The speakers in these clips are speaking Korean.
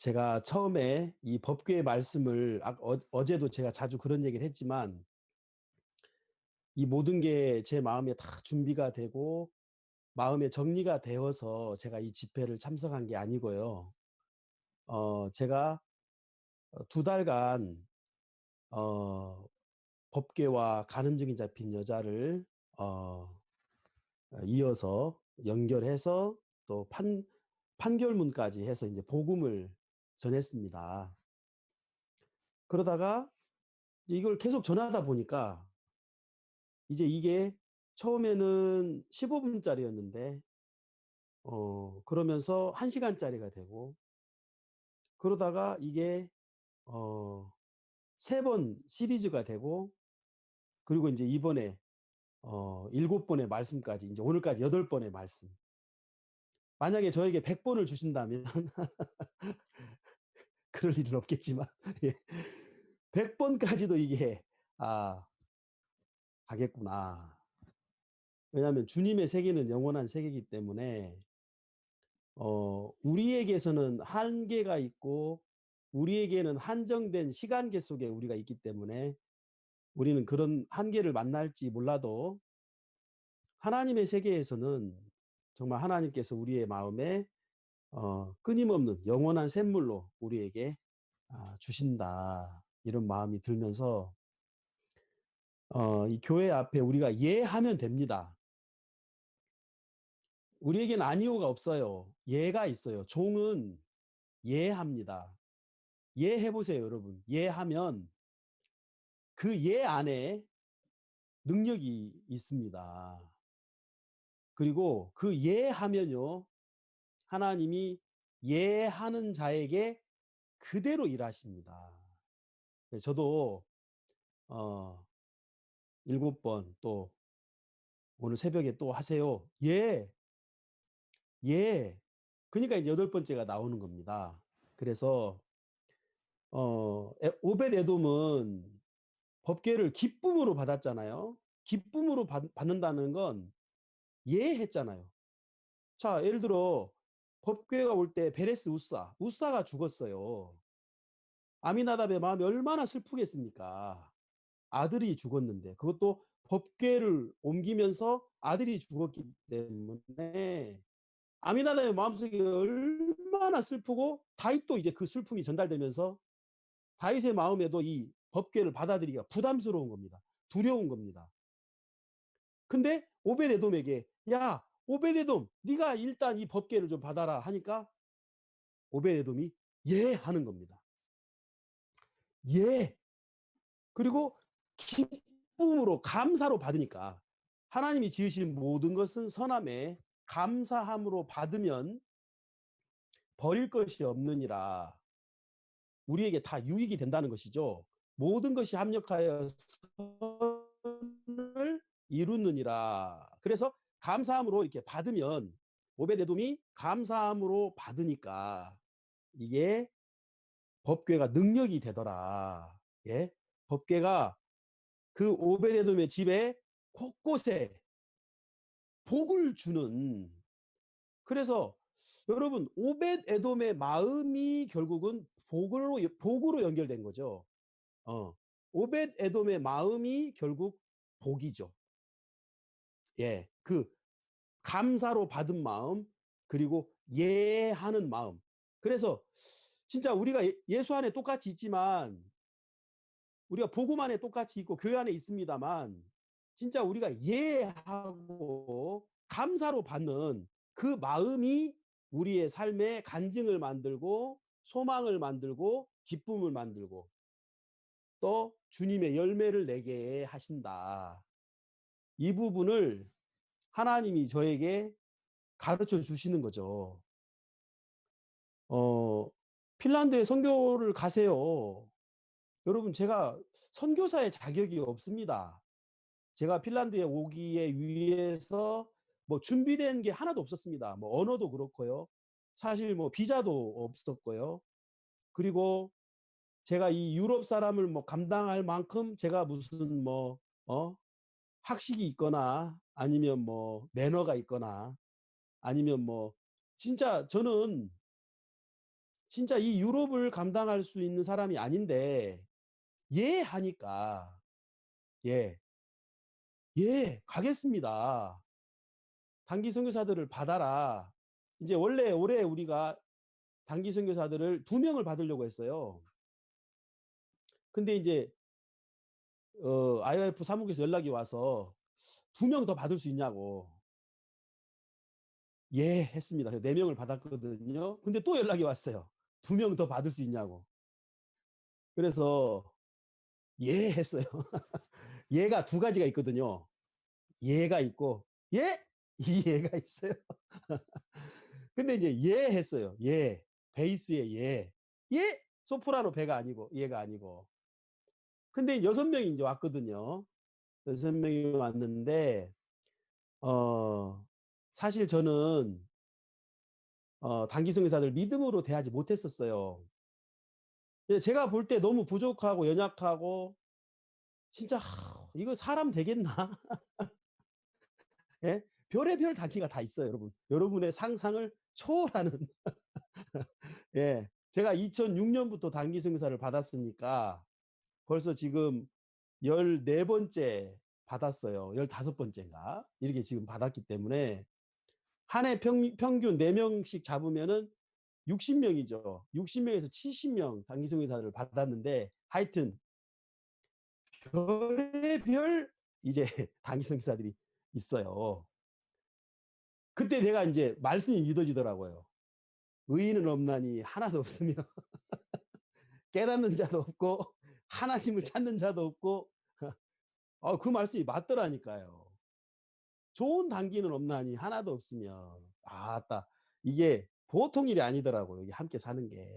제가 처음에 이 법궤의 말씀을 어제도 제가 자주 그런 얘기를 했지만 이 모든 게 제 마음에 다 준비가 되고 마음에 정리가 되어서 제가 이 집회를 참석한 게 아니고요. 제가 2달간 어 법궤와 간음증이 잡힌 여자를 어 이어서 연결해서 또 판결문까지 해서 이제 복음을 전했습니다. 그러다가 이걸 계속 전하다 보니까 이제 이게 처음에는 15분짜리였는데 그러면서 1시간짜리가 되고 그러다가 이게 어 3번 시리즈가 되고 그리고 이제 이번에 7번의 말씀까지 이제 오늘까지 8번의 말씀. 만약에 저에게 100번을 주신다면 그럴 일은 없겠지만 예. 100번까지도 이게 아 가겠구나. 왜냐하면 주님의 세계는 영원한 세계이기 때문에 우리에게서는 한계가 있고 우리에게는 한정된 시간계 속에 우리가 있기 때문에 우리는 그런 한계를 만날지 몰라도 하나님의 세계에서는 정말 하나님께서 우리의 마음에 끊임없는 영원한 샘물로 우리에게 주신다. 이런 마음이 들면서 이 교회 앞에 우리가 예하면 됩니다. 우리에게는 아니오가 없어요. 예가 있어요. 종은 예합니다. 예해보세요, 여러분. 예하면 그 예 안에 능력이 있습니다. 그리고 그 예하면요, 하나님이 예하는 자에게 그대로 일하십니다. 저도, 7번 또 오늘 새벽에 또 하세요. 예, 예. 그러니까 이제 8번째가 나오는 겁니다. 그래서, 오벳 에돔은 법궤를 기쁨으로 받았잖아요. 기쁨으로 받는다는 건 예했잖아요. 자, 예를 들어 법궤가 올 때 베레스 우사가 죽었어요. 아미나답의 마음이 얼마나 슬프겠습니까? 아들이 죽었는데 그것도 법궤를 옮기면서 아들이 죽었기 때문에 아미나답의 마음속에 얼마나 슬프고 다윗도 이제 그 슬픔이 전달되면서 다윗의 마음에도 이 법궤를 받아들이기가 부담스러운 겁니다. 두려운 겁니다. 근데 오베데돔에게 야 오베데돔 네가 일단 이 법궤를 좀 받아라 하니까 오베데돔이 예 하는 겁니다. 예. 그리고 기쁨으로 감사로 받으니까 하나님이 지으신 모든 것은 선함에 감사함으로 받으면 버릴 것이 없느니라. 우리에게 다 유익이 된다는 것이죠. 모든 것이 합력하여 선을 이루느니라. 그래서 감사함으로 이렇게 받으면 오베데돔이 감사함으로 받으니까 이게 법궤가 능력이 되더라. 예? 법궤가 그 오베데돔의 집에 곳곳에 복을 주는 그래서 여러분 오벳에돔의 마음이 결국은 복으로 연결된 거죠. 오벳에돔의 마음이 결국 복이죠. 예, 그 감사로 받은 마음 그리고 예하는 마음. 그래서 진짜 우리가 예수 안에 똑같이 있지만 우리가 복음 안에 똑같이 있고 교회 안에 있습니다만 진짜 우리가 예하고 감사로 받는 그 마음이 우리의 삶에 간증을 만들고 소망을 만들고 기쁨을 만들고 또 주님의 열매를 내게 하신다. 이 부분을 하나님이 저에게 가르쳐 주시는 거죠. 어, 핀란드에 선교를 가세요. 여러분, 제가 선교사의 자격이 없습니다. 제가 핀란드에 오기에 위해서 뭐 준비된 게 하나도 없었습니다. 뭐 언어도 그렇고요. 사실 뭐 비자도 없었고요. 그리고 제가 이 유럽 사람을 뭐 감당할 만큼 제가 무슨 뭐 학식이 있거나 아니면 뭐 매너가 있거나 아니면 뭐 진짜 저는 진짜 이 유럽을 감당할 수 있는 사람이 아닌데 예 하니까 예, 예 가겠습니다. 단기 선교사들을 받아라. 이제 원래 올해 우리가 단기 선교사들을 2명을 받으려고 했어요. 근데 이제 IOF 사무국에서 연락이 와서 2명 더 받을 수 있냐고. 예 했습니다. 4명을 받았거든요. 근데 또 연락이 왔어요. 2명 더 받을 수 있냐고. 그래서 예 했어요. 예가 2가지가 있거든요. 예가 있고 예? 이 예가 있어요. 근데 이제 예 했어요. 예. 베이스의 예. 예? 소프라노 배가 아니고 예가 아니고. 근데 6명이 이제 왔거든요. 6명이 왔는데 어 사실 저는 단기 선교사들 믿음으로 대하지 못했었어요. 제가 볼 때 너무 부족하고 연약하고 진짜 이거 사람 되겠나? 예? 별의별 단기가 다 있어요, 여러분. 여러분의 상상을 초월하는 예. 제가 2006년부터 단기 선교사를 받았으니까 벌써 지금 14번째 받았어요. 15번째인가? 이렇게 지금 받았기 때문에 한 해 평균 4명씩 잡으면은 60명이죠. 60명에서 70명 단기 선교사를 받았는데 하여튼 별의별 이제 단기 선교사들이 있어요. 그때 내가 이제 말씀이 믿어지더라고요. 의인은 없나니 하나도 없으며 깨닫는 자도 없고 하나님을 찾는 자도 없고 그 말씀이 맞더라니까요. 좋은 단기는 없나니 하나도 없으며 아따 이게 보통 일이 아니더라고요. 이게 함께 사는 게.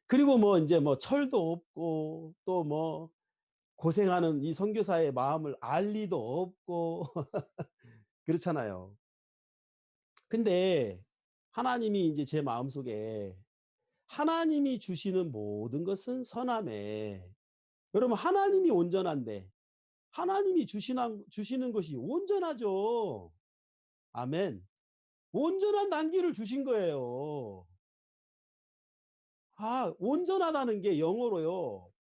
그리고 뭐 이제 뭐 철도 없고 또 뭐 고생하는 이 선교사의 마음을 알 리도 없고 그렇잖아요. 근데 하나님이 이제 제 마음속에 하나님이 주시는 모든 것은 선함에 여러분 하나님이 온전한데 하나님이 주시는 것이 온전하죠. 아멘. 온전한 단기를 주신 거예요. 온전하다는 게 영어로요.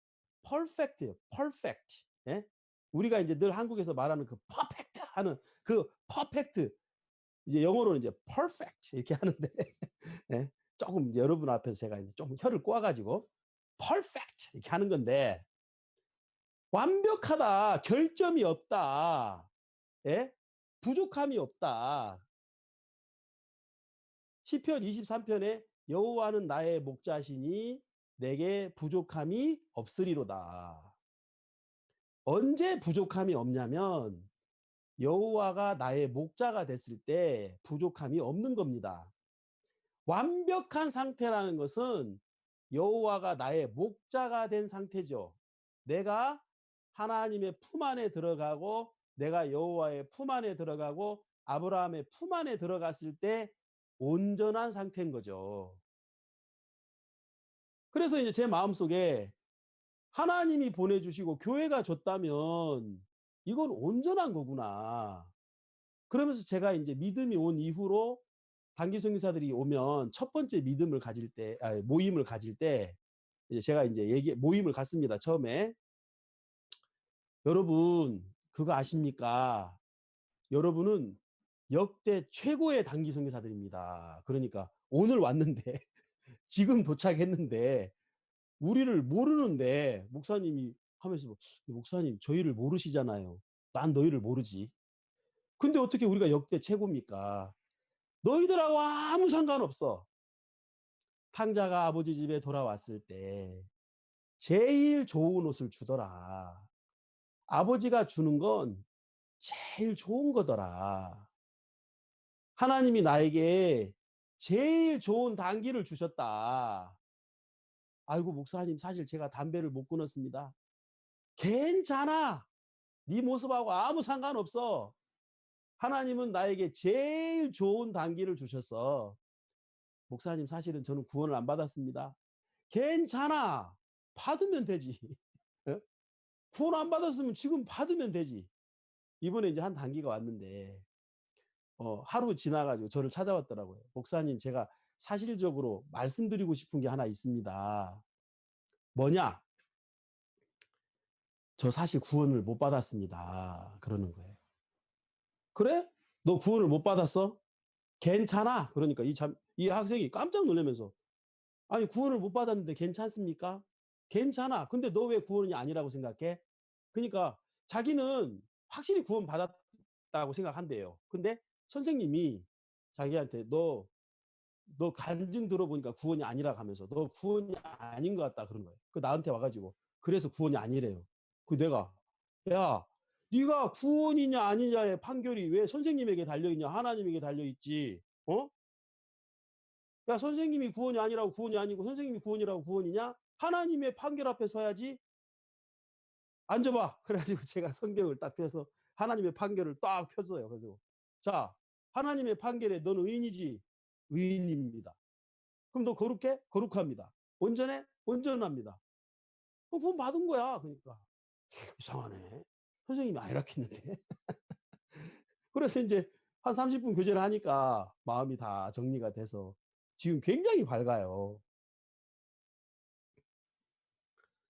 perfect예요. perfect. 예? 우리가 이제 늘 한국에서 말하는 그 perfect 하는 그 perfect 이제 영어로는 이제 perfect 이렇게 하는데 예? 조금 이제 여러분 앞에서 제가 이제 조금 혀를 꼬아가지고 perfect 이렇게 하는 건데 완벽하다, 결점이 없다, 예? 부족함이 없다. 시편 23편에 여호와는 나의 목자시니 내게 부족함이 없으리로다. 언제 부족함이 없냐면 여호와가 나의 목자가 됐을 때 부족함이 없는 겁니다. 완벽한 상태라는 것은 여호와가 나의 목자가 된 상태죠. 내가 하나님의 품 안에 들어가고 내가 여호와의 품 안에 들어가고 아브라함의 품 안에 들어갔을 때 온전한 상태인 거죠. 그래서 이제 제 마음속에 하나님이 보내주시고 교회가 줬다면 이건 온전한 거구나. 그러면서 제가 이제 믿음이 온 이후로 단기 선교사들이 오면 첫 번째 믿음을 가질 때, 모임을 가질 때 이제 제가 이제 모임을 갔습니다. 처음에 여러분 그거 아십니까? 여러분은 역대 최고의 단기 선교사들입니다. 그러니까 오늘 왔는데 지금 도착했는데 우리를 모르는데 목사님이 하면서 목사님 저희를 모르시잖아요. 난 너희를 모르지. 근데 어떻게 우리가 역대 최고입니까? 너희들하고 아무 상관없어. 탕자가 아버지 집에 돌아왔을 때 제일 좋은 옷을 주더라. 아버지가 주는 건 제일 좋은 거더라. 하나님이 나에게 제일 좋은 단기를 주셨다. 아이고 목사님 사실 제가 담배를 못 끊었습니다. 괜찮아. 네 모습하고 아무 상관없어. 하나님은 나에게 제일 좋은 단기를 주셨어. 목사님 사실은 저는 구원을 안 받았습니다. 괜찮아. 받으면 되지. 구원 안 받았으면 지금 받으면 되지. 이번에 이제 한 단기가 왔는데 하루 지나가지고 저를 찾아왔더라고요. 목사님 제가 사실적으로 말씀드리고 싶은 게 하나 있습니다. 뭐냐? 저 사실 구원을 못 받았습니다. 그러는 거예요. 그래? 너 구원을 못 받았어? 괜찮아. 그러니까 이 학생이 깜짝 놀라면서 아니 구원을 못 받았는데 괜찮습니까? 괜찮아. 근데 너 왜 구원이 아니라고 생각해? 그러니까 자기는 확실히 구원 받았다고 생각한대요. 근데 선생님이 자기한테 너 간증 들어보니까 구원이 아니라 하면서 너 구원이 아닌 것 같다 그런 거예요. 그 나한테 와가지고 그래서 구원이 아니래요. 그 내가 야 네가 구원이냐 아니냐의 판결이 왜 선생님에게 달려있냐 하나님에게 달려있지. 어? 야 선생님이 구원이 아니라고 구원이 아니고 선생님이 구원이라고 구원이냐? 하나님의 판결 앞에 서야지. 앉아봐. 그래가지고 제가 성경을 딱 펴서 하나님의 판결을 딱 폈어요. 그래서 자 하나님의 판결에 너는 의인이지? 의인입니다. 그럼 너 거룩해? 거룩합니다. 온전해? 온전합니다. 구원 받은 거야. 그러니까 이상하네. 선생님이 아니라 했는데. 그래서 이제 한 30분 교제를 하니까 마음이 다 정리가 돼서 지금 굉장히 밝아요.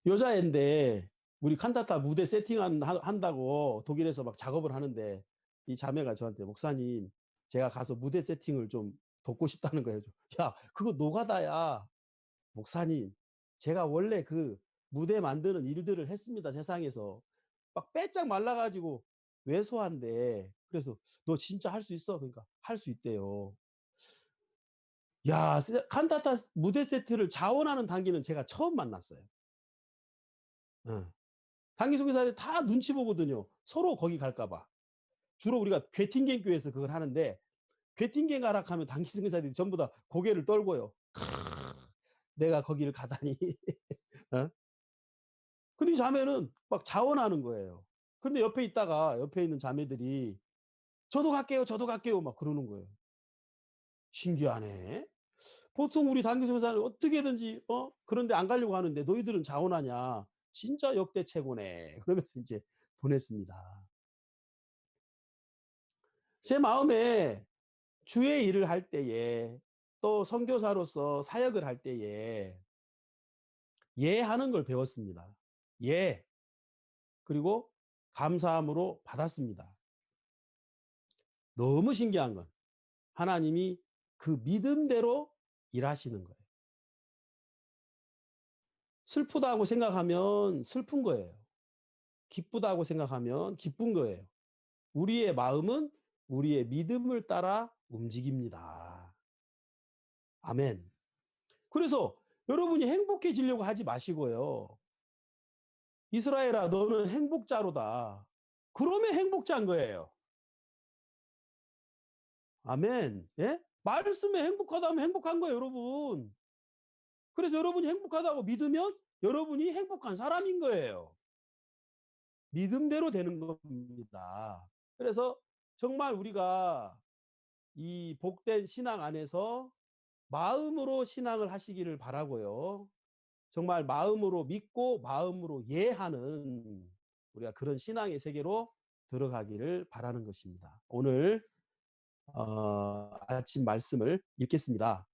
여자애인데 우리 칸타타 무대 세팅한다고 독일에서 막 작업을 하는데 이 자매가 저한테 목사님 제가 가서 무대 세팅을 좀 돕고 싶다는 거예요. 야 그거 노가다야. 목사님 제가 원래 그 무대 만드는 일들을 했습니다. 세상에서 막 빼짝 말라가지고 왜소한데 그래서 너 진짜 할 수 있어? 그러니까 할 수 있대요. 야 칸타타 무대 세트를 자원하는 단계는 제가 처음 만났어요. 어. 단기 소개사들 다 눈치 보거든요. 서로 거기 갈까봐. 주로 우리가 괴팅겐 교회에서 그걸 하는데 괴팅겐 가라 하면 단기 소개사들이 전부 다 고개를 떨고요. 내가 거기를 가다니. 어? 근데 이 자매는 막 자원하는 거예요. 근데 옆에 있는 자매들이 저도 갈게요. 막 그러는 거예요. 신기하네. 보통 우리 단기 소개사는 어떻게든지 그런데 안 가려고 하는데 너희들은 자원하냐. 진짜 역대 최고네. 그러면서 이제 보냈습니다. 제 마음에 주의 일을 할 때에 또 선교사로서 사역을 할 때에 예하는 걸 배웠습니다. 예. 그리고 감사함으로 받았습니다. 너무 신기한 건 하나님이 그 믿음대로 일하시는 거예요. 슬프다고 생각하면 슬픈 거예요. 기쁘다고 생각하면 기쁜 거예요. 우리의 마음은 우리의 믿음을 따라 움직입니다. 아멘. 그래서 여러분이 행복해지려고 하지 마시고요. 이스라엘아, 너는 행복자로다. 그러면 행복자인 거예요. 아멘. 예? 말씀에 행복하다면 행복한 거예요, 여러분. 그래서 여러분이 행복하다고 믿으면 여러분이 행복한 사람인 거예요. 믿음대로 되는 겁니다. 그래서 정말 우리가 이 복된 신앙 안에서 마음으로 신앙을 하시기를 바라고요. 정말 마음으로 믿고 마음으로 예하는 우리가 그런 신앙의 세계로 들어가기를 바라는 것입니다. 오늘 아침 말씀을 읽겠습니다.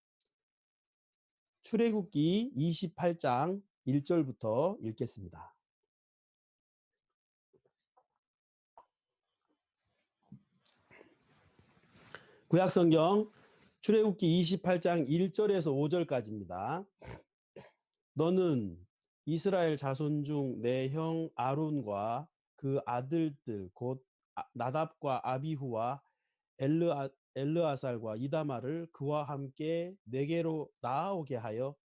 출애굽기 28장 1절부터 읽겠습니다. 구약성경 출애굽기 28장 1절에서 5절까지입니다. 너는 이스라엘 자손 중 내 형 아론과 그 아들들 곧 나답과 아비후와 엘르아살과 이다마를 그와 함께 내게로 나아오게 하여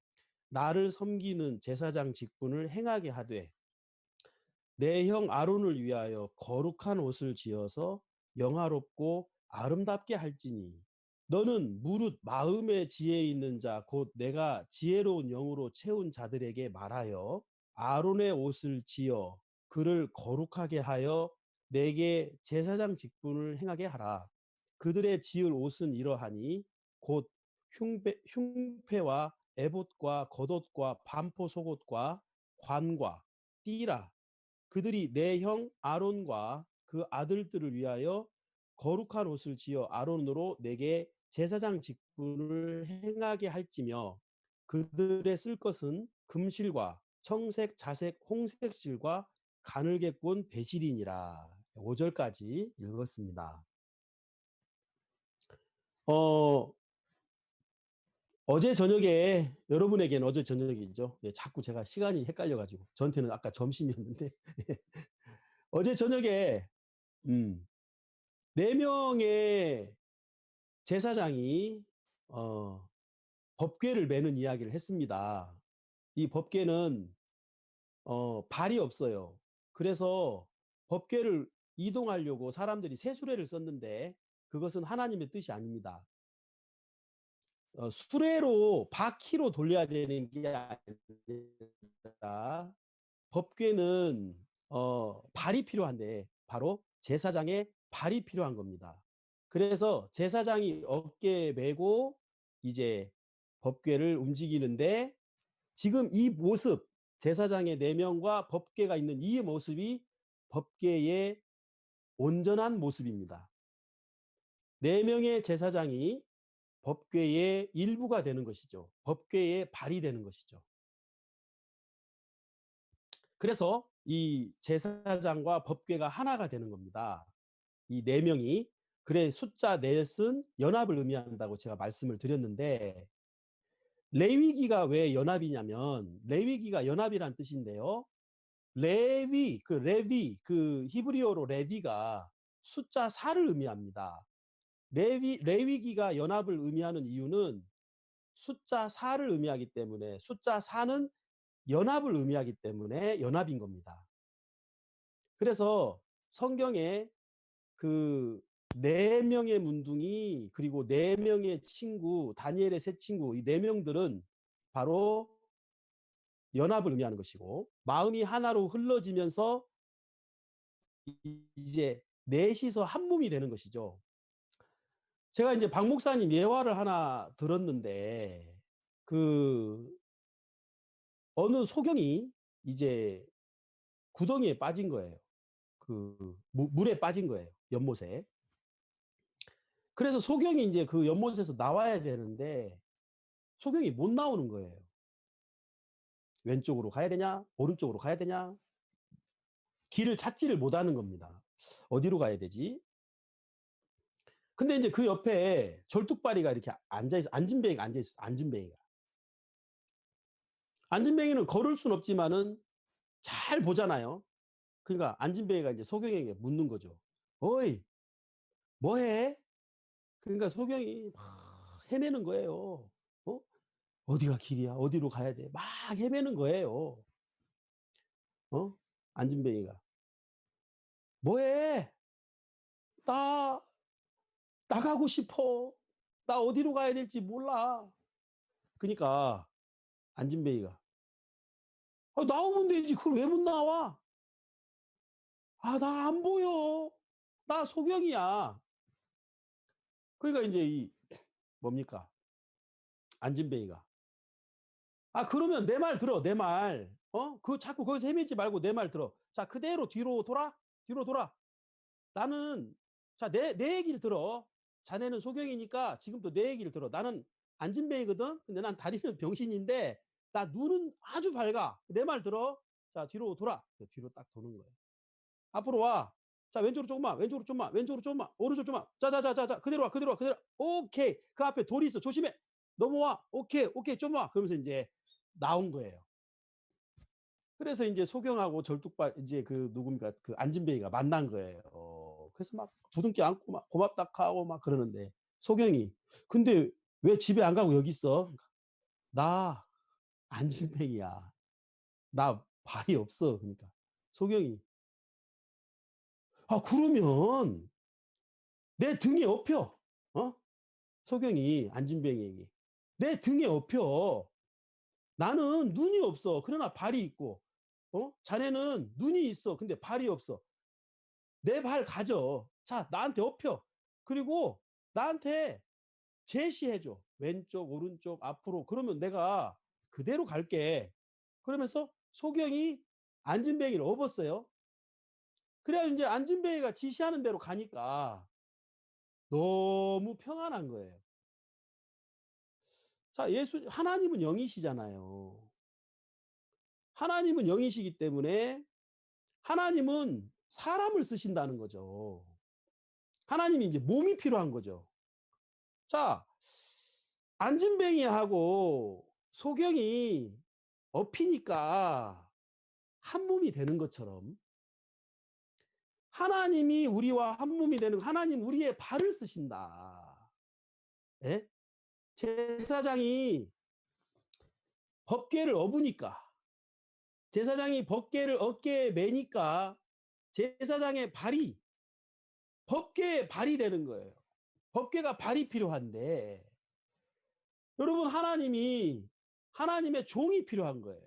나를 섬기는 제사장 직분을 행하게 하되 내 형 아론을 위하여 거룩한 옷을 지어서 영화롭고 아름답게 할지니 너는 무릇 마음의 지혜에 있는 자 곧 내가 지혜로운 영으로 채운 자들에게 말하여 아론의 옷을 지어 그를 거룩하게 하여 내게 제사장 직분을 행하게 하라. 그들의 지을 옷은 이러하니 곧 흉패와 에봇과 겉옷과 반포 속옷과 관과 띠라. 그들이 내 형 아론과 그 아들들을 위하여 거룩한 옷을 지어 아론으로 내게 제사장 직분을 행하게 할지며 그들의 쓸 것은 금실과 청색, 자색, 홍색 실과 가늘게꼰 배실이니라. 5절까지 읽었습니다. 어, 어제 저녁에 여러분에게는 어제 저녁이죠. 예, 자꾸 제가 시간이 헷갈려가지고 저한테는 아까 점심이었는데 어제 저녁에 음, 4명의 제사장이 어, 법궤를 매는 이야기를 했습니다. 이 법궤는 발이 없어요. 그래서 법궤를 이동하려고 사람들이 세수레를 썼는데 그것은 하나님의 뜻이 아닙니다. 수레로 바퀴로 돌려야 되는 게 아니라 법궤는 발이 필요한데 바로 제사장의 발이 필요한 겁니다. 그래서 제사장이 어깨에 메고 이제 법궤를 움직이는데 지금 이 모습 제사장의 4명과 법궤가 있는 이 모습이 법궤의 온전한 모습입니다. 4명의 제사장이 법궤의 일부가 되는 것이죠. 법궤의 발이 되는 것이죠. 그래서 이 제사장과 법궤가 하나가 되는 겁니다. 이 4명이. 그래 숫자 넷은 연합을 의미한다고 제가 말씀을 드렸는데 레위기가 왜 연합이냐면 레위기가 연합이란 뜻인데요. 레위 그 히브리어로 레위가 숫자 4를 의미합니다. 레위기가 연합을 의미하는 이유는 숫자 4를 의미하기 때문에 숫자 4는 연합을 의미하기 때문에 연합인 겁니다. 그래서 성경에 그 4명의 문둥이 그리고 4명의 친구 다니엘의 세 친구 이 4명들은 바로 연합을 의미하는 것이고 마음이 하나로 흘러지면서 이제 넷이서 한 몸이 되는 것이죠. 제가 이제 박 목사님 예화를 하나 들었는데 그 어느 소경이 이제 구덩이에 빠진 거예요. 그 물에 빠진 거예요. 연못에. 그래서 소경이 이제 그 연못에서 나와야 되는데 소경이 못 나오는 거예요. 왼쪽으로 가야 되냐? 오른쪽으로 가야 되냐? 길을 찾지를 못하는 겁니다. 어디로 가야 되지? 근데 이제 그 옆에 절뚝발이가 이렇게 앉아있어. 안진뱅이가 앉아있어. 안진뱅이가. 안진뱅이는 걸을 순 없지만은 잘 보잖아요. 그러니까 안진뱅이가 이제 소경에게 묻는 거죠. 어이, 뭐해? 그러니까 소경이 막 헤매는 거예요. 어? 어디가 길이야? 어디로 가야 돼? 막 헤매는 거예요. 어? 안진뱅이가. 뭐해? 나 나가고 싶어. 나 어디로 가야 될지 몰라. 그러니까 안진뱅이가 나오면 되지. 그걸 왜 못 나와? 나 안 보여. 나 소경이야. 그러니까 이제 이 뭡니까? 안진뱅이가 그러면 내 말 들어. 내 말. 그 자꾸 거기서 헤매지 말고 내 말 들어. 자, 그대로 뒤로 돌아. 뒤로 돌아. 나는 자, 내 얘기를 들어. 자네는 소경이니까 지금도 내 얘기를 들어. 나는 안진뱅이거든. 근데 난 다리는 병신인데 나 눈은 아주 밝아. 내 말 들어. 자, 뒤로 돌아. 뒤로 딱 도는 거예요. 앞으로 와. 자, 왼쪽으로 조금만, 왼쪽으로 좀만, 왼쪽으로 좀만, 오른쪽 좀만. 자, 자, 자, 자, 자, 그대로 와, 그대로 와, 그대로. 오케이. 그 앞에 돌이 있어. 조심해. 넘어와. 오케이, 오케이, 좀 와. 그러면서 이제 나온 거예요. 그래서 이제 소경하고 절뚝발 이제 그 누굽니까 그 안진뱅이가 만난 거예요. 그래서 막 부둥켜 안고 막 고맙다 하고 막 그러는데 소경이 근데 왜 집에 안 가고 여기 있어? 나 안진뱅이야. 나 발이 없어. 그러니까 소경이 그러면 내 등에 업혀. 어? 소경이 안진뱅이에게 내 등에 업혀. 나는 눈이 없어. 그러나 발이 있고 자네는 눈이 있어. 근데 발이 없어. 내 발 가져. 자, 나한테 업혀. 그리고 나한테 제시해줘. 왼쪽, 오른쪽, 앞으로. 그러면 내가 그대로 갈게. 그러면서 소경이 안진뱅이를 업었어요. 그래야 이제 안진뱅이가 지시하는 대로 가니까 너무 평안한 거예요. 자, 하나님은 영이시잖아요. 하나님은 영이시기 때문에 하나님은 사람을 쓰신다는 거죠. 하나님이 이제 몸이 필요한 거죠. 자, 안진뱅이하고 소경이 업히니까 한 몸이 되는 것처럼 하나님이 우리와 한 몸이 되는, 하나님 우리의 발을 쓰신다. 예? 제사장이 법궤를 업으니까, 제사장이 법궤를 어깨에 매니까 제사장의 발이 법궤의 발이 되는 거예요. 법궤가 발이 필요한데, 여러분, 하나님의 종이 필요한 거예요.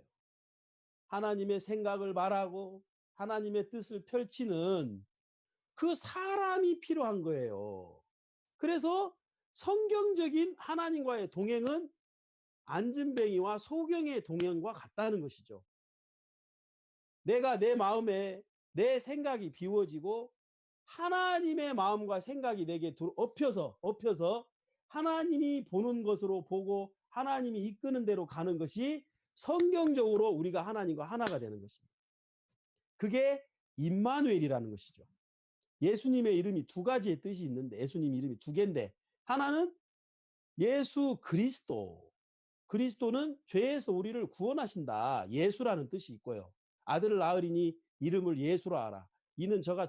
하나님의 생각을 말하고 하나님의 뜻을 펼치는 그 사람이 필요한 거예요. 그래서 성경적인 하나님과의 동행은 안진뱅이와 소경의 동행과 같다는 것이죠. 내가 내 마음에 내 생각이 비워지고 하나님의 마음과 생각이 내게 엎혀서 하나님이 보는 것으로 보고 하나님이 이끄는 대로 가는 것이 성경적으로 우리가 하나님과 하나가 되는 것입니다. 그게 임마누엘이라는 것이죠. 예수님의 이름이 두 가지의 뜻이 있는데, 예수님 이름이 두 개인데, 하나는 예수 그리스도. 그리스도는 죄에서 우리를 구원하신다. 예수라는 뜻이 있고요. 아들을 낳으리니 이름을 예수라 하라. 이는 저가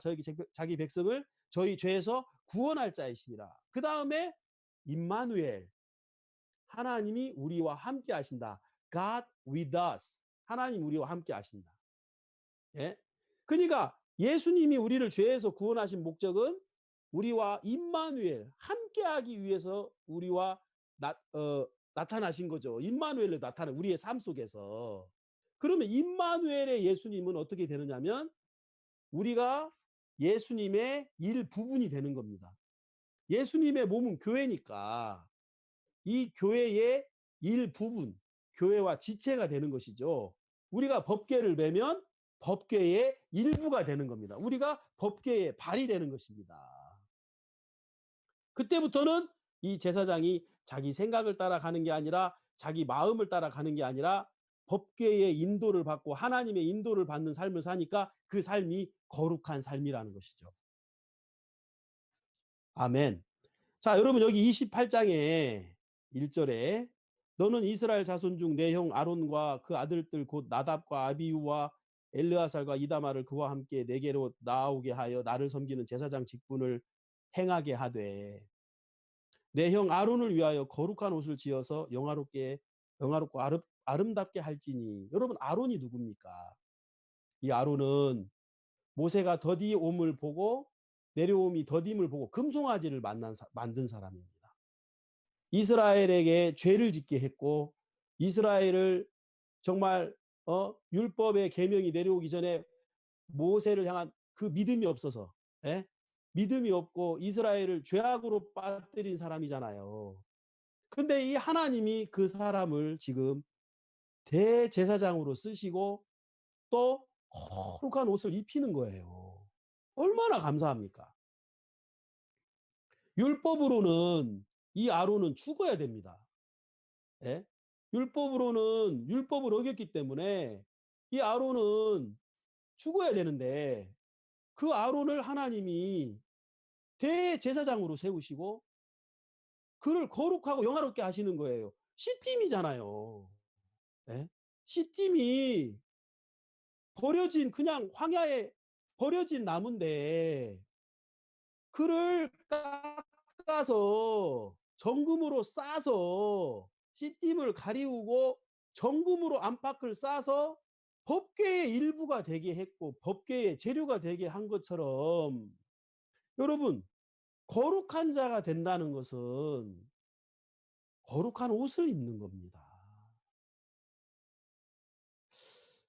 자기 백성을 저희 죄에서 구원할 자이십니다. 그 다음에 임마누엘. 하나님이 우리와 함께 하신다. God with us. 하나님 우리와 함께 하신다. 예? 그러니까 예수님이 우리를 죄에서 구원하신 목적은 우리와 임마누엘 함께하기 위해서 우리와 나타나신 거죠. 임마누엘로 나타나 우리의 삶 속에서. 그러면 임마누엘의 예수님은 어떻게 되느냐면 우리가 예수님의 일부분이 되는 겁니다. 예수님의 몸은 교회니까 이 교회의 일부분, 교회와 지체가 되는 것이죠. 우리가 법궤를 매면 법궤의 일부가 되는 겁니다. 우리가 법궤의 발이 되는 것입니다. 그때부터는 이 제사장이 자기 생각을 따라가는 게 아니라 자기 마음을 따라가는 게 아니라 법궤의 인도를 받고 하나님의 인도를 받는 삶을 사니까 그 삶이 거룩한 삶이라는 것이죠. 아멘. 자, 여러분 여기 28장에 1절에 너는 이스라엘 자손 중 내 형 아론과 그 아들들 곧 나답과 아비후와 엘르아살과 이다마를 그와 함께 내게로 나오게 하여 나를 섬기는 제사장 직분을 행하게 하되 내 형 아론을 위하여 거룩한 옷을 지어서 영화롭고 아름답게 할지니. 여러분, 아론이 누굽니까? 이 아론은 모세가 더디옴을 보고 내려옴이 더딤을 보고 금송아지를 만든 사람입니다. 이스라엘에게 죄를 짓게 했고 이스라엘을 정말 율법의 계명이 내려오기 전에 모세를 향한 그 믿음이 없어서, 예? 믿음이 없고 이스라엘을 죄악으로 빠뜨린 사람이잖아요. 근데 이 하나님이 그 사람을 지금 대제사장으로 쓰시고 또 거룩한 옷을 입히는 거예요. 얼마나 감사합니까? 율법으로는 이 아론은 죽어야 됩니다. 예? 율법으로는 율법을 어겼기 때문에 이 아론은 죽어야 되는데 그 아론을 하나님이 대제사장으로 세우시고 그를 거룩하고 영화롭게 하시는 거예요. 시딤이잖아요. 예? 시딤이 그냥 황야에 버려진 나무인데 그를 깎아서 정금으로 싸서 씨띠을 가리우고 정금으로 안팎을 싸서 법궤의 일부가 되게 했고 법궤의 재료가 되게 한 것처럼 여러분, 거룩한 자가 된다는 것은 거룩한 옷을 입는 겁니다.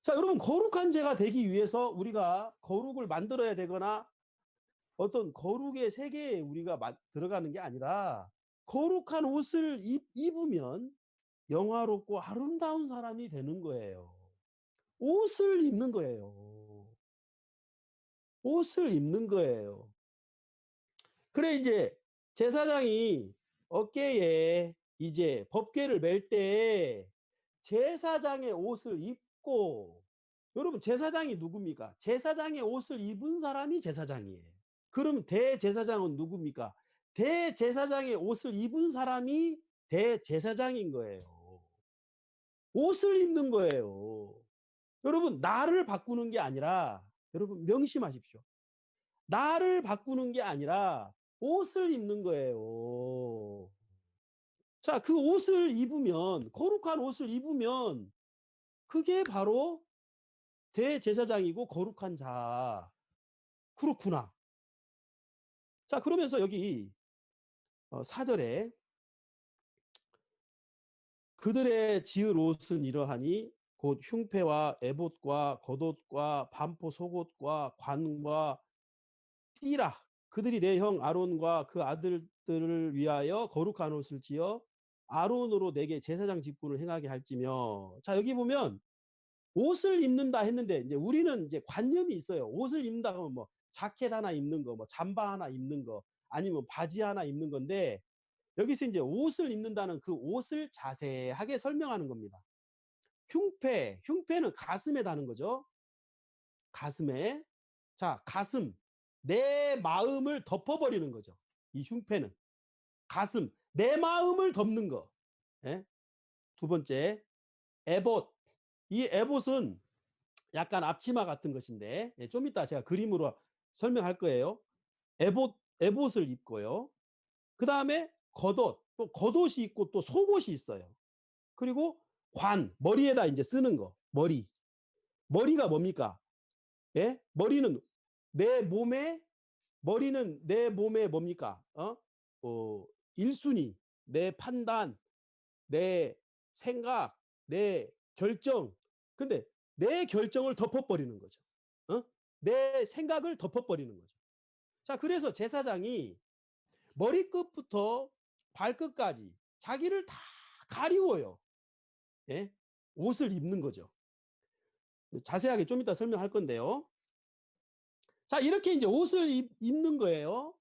자, 여러분, 거룩한 자가 되기 위해서 우리가 거룩을 만들어야 되거나 어떤 거룩의 세계에 우리가 들어가는 게 아니라 거룩한 옷을 입으면 영화롭고 아름다운 사람이 되는 거예요. 옷을 입는 거예요. 옷을 입는 거예요. 그래 이제 제사장이 어깨에 이제 법궤를 맬 때 제사장의 옷을 입고, 여러분 제사장이 누굽니까? 제사장의 옷을 입은 사람이 제사장이에요. 그럼 대제사장은 누굽니까? 대제사장의 옷을 입은 사람이 대제사장인 거예요. 옷을 입는 거예요. 여러분 나를 바꾸는 게 아니라, 여러분 명심하십시오. 나를 바꾸는 게 아니라 옷을 입는 거예요. 자, 그 옷을 입으면, 거룩한 옷을 입으면 그게 바로 대제사장이고 거룩한 자. 그렇구나. 자, 그러면서 여기 4절에 그들의 지을 옷은 이러하니 곧 흉패와 에봇과 겉옷과 반포 속옷과 관과 띠라. 그들이 내 형 아론과 그 아들들을 위하여 거룩한 옷을 지어 아론으로 내게 제사장 직분을 행하게 할지며. 자, 여기 보면 옷을 입는다 했는데 이제 우리는 이제 관념이 있어요. 옷을 입는다 하면 뭐 자켓 하나 입는 거, 뭐 잠바 하나 입는 거, 아니면 바지 하나 입는 건데, 여기서 이제 옷을 입는다는 그 옷을 자세하게 설명하는 겁니다. 흉패는 가슴에 다는 거죠. 가슴에. 자, 가슴. 내 마음을 덮어버리는 거죠. 이 흉패는. 가슴. 내 마음을 덮는 거. 예? 두 번째, 에봇. 이 에봇은 약간 앞치마 같은 것인데, 예, 좀 이따 제가 그림으로 설명할 거예요. 에봇을 입고요. 그 다음에 겉옷. 또 겉옷이 있고 또 속옷이 있어요. 그리고 머리에다 이제 쓰는 거. 머리가 뭡니까? 예? 내 몸에, 머리는 내 몸에 뭡니까? 어, 1순위, 내 판단, 내 생각, 내 결정. 근데 내 결정을 덮어버리는 거죠. 어? 내 생각을 덮어버리는 거죠. 자, 그래서 제사장이 머리끝부터 발끝까지 자기를 다 가리워요. 예? 옷을 입는 거죠. 자세하게 좀 이따 설명할 건데요. 자, 이렇게 이제 옷을 입는 거예요.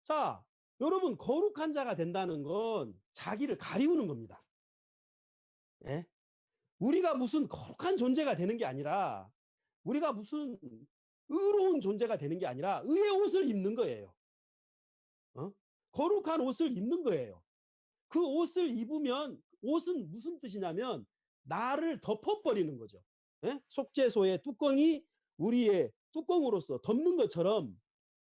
자, 여러분, 거룩한 자가 된다는 건 자기를 가리우는 겁니다. 예? 우리가 무슨 거룩한 존재가 되는 게 아니라, 우리가 무슨 의로운 존재가 되는 게 아니라 의의 옷을 입는 거예요. 거룩한 옷을 입는 거예요. 그 옷을 입으면, 옷은 무슨 뜻이냐면 나를 덮어버리는 거죠. 예? 속죄소의 뚜껑이 우리의 뚜껑으로서 덮는 것처럼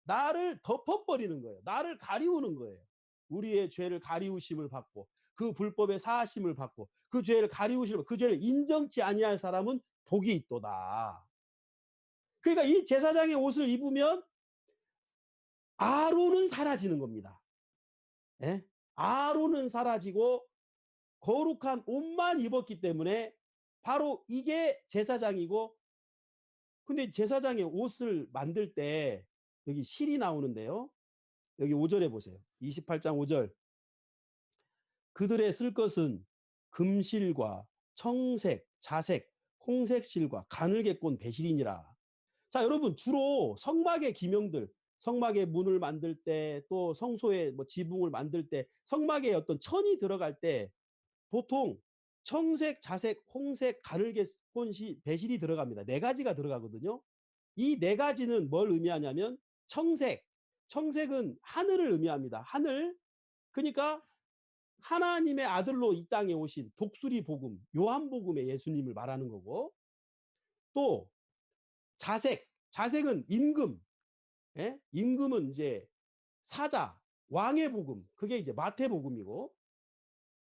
나를 덮어버리는 거예요. 나를 가리우는 거예요. 우리의 죄를 가리우심을 받고 그 불법의 사하심을 받고 그 죄를 가리우심을, 그 죄를 인정치 아니할 사람은 복이 있도다. 그러니까 이 제사장의 옷을 입으면 아론은 사라지는 겁니다. 예? 아론은 사라지고 거룩한 옷만 입었기 때문에 바로 이게 제사장이고, 근데 제사장의 옷을 만들 때 여기 실이 나오는데요. 여기 5절에 보세요. 28장 5절. 그들의 쓸 것은 금실과 청색, 자색, 홍색 실과 가늘게 꼰 배실이니라. 자, 여러분, 주로 성막의 기명들, 성막의 문을 만들 때, 또 성소의 뭐 지붕을 만들 때, 성막에 어떤 천이 들어갈 때 보통 청색, 자색, 홍색, 가늘게 꼰 배실이 들어갑니다. 네 가지가 들어가거든요. 이 네 가지는 뭘 의미하냐면 청색은 하늘을 의미합니다. 하늘. 그러니까 하나님의 아들로 이 땅에 오신 독수리 복음, 요한복음의 예수님을 말하는 거고, 또 자색은 임금, 예? 임금은 이제 사자, 왕의 복음, 그게 이제 마태복음이고,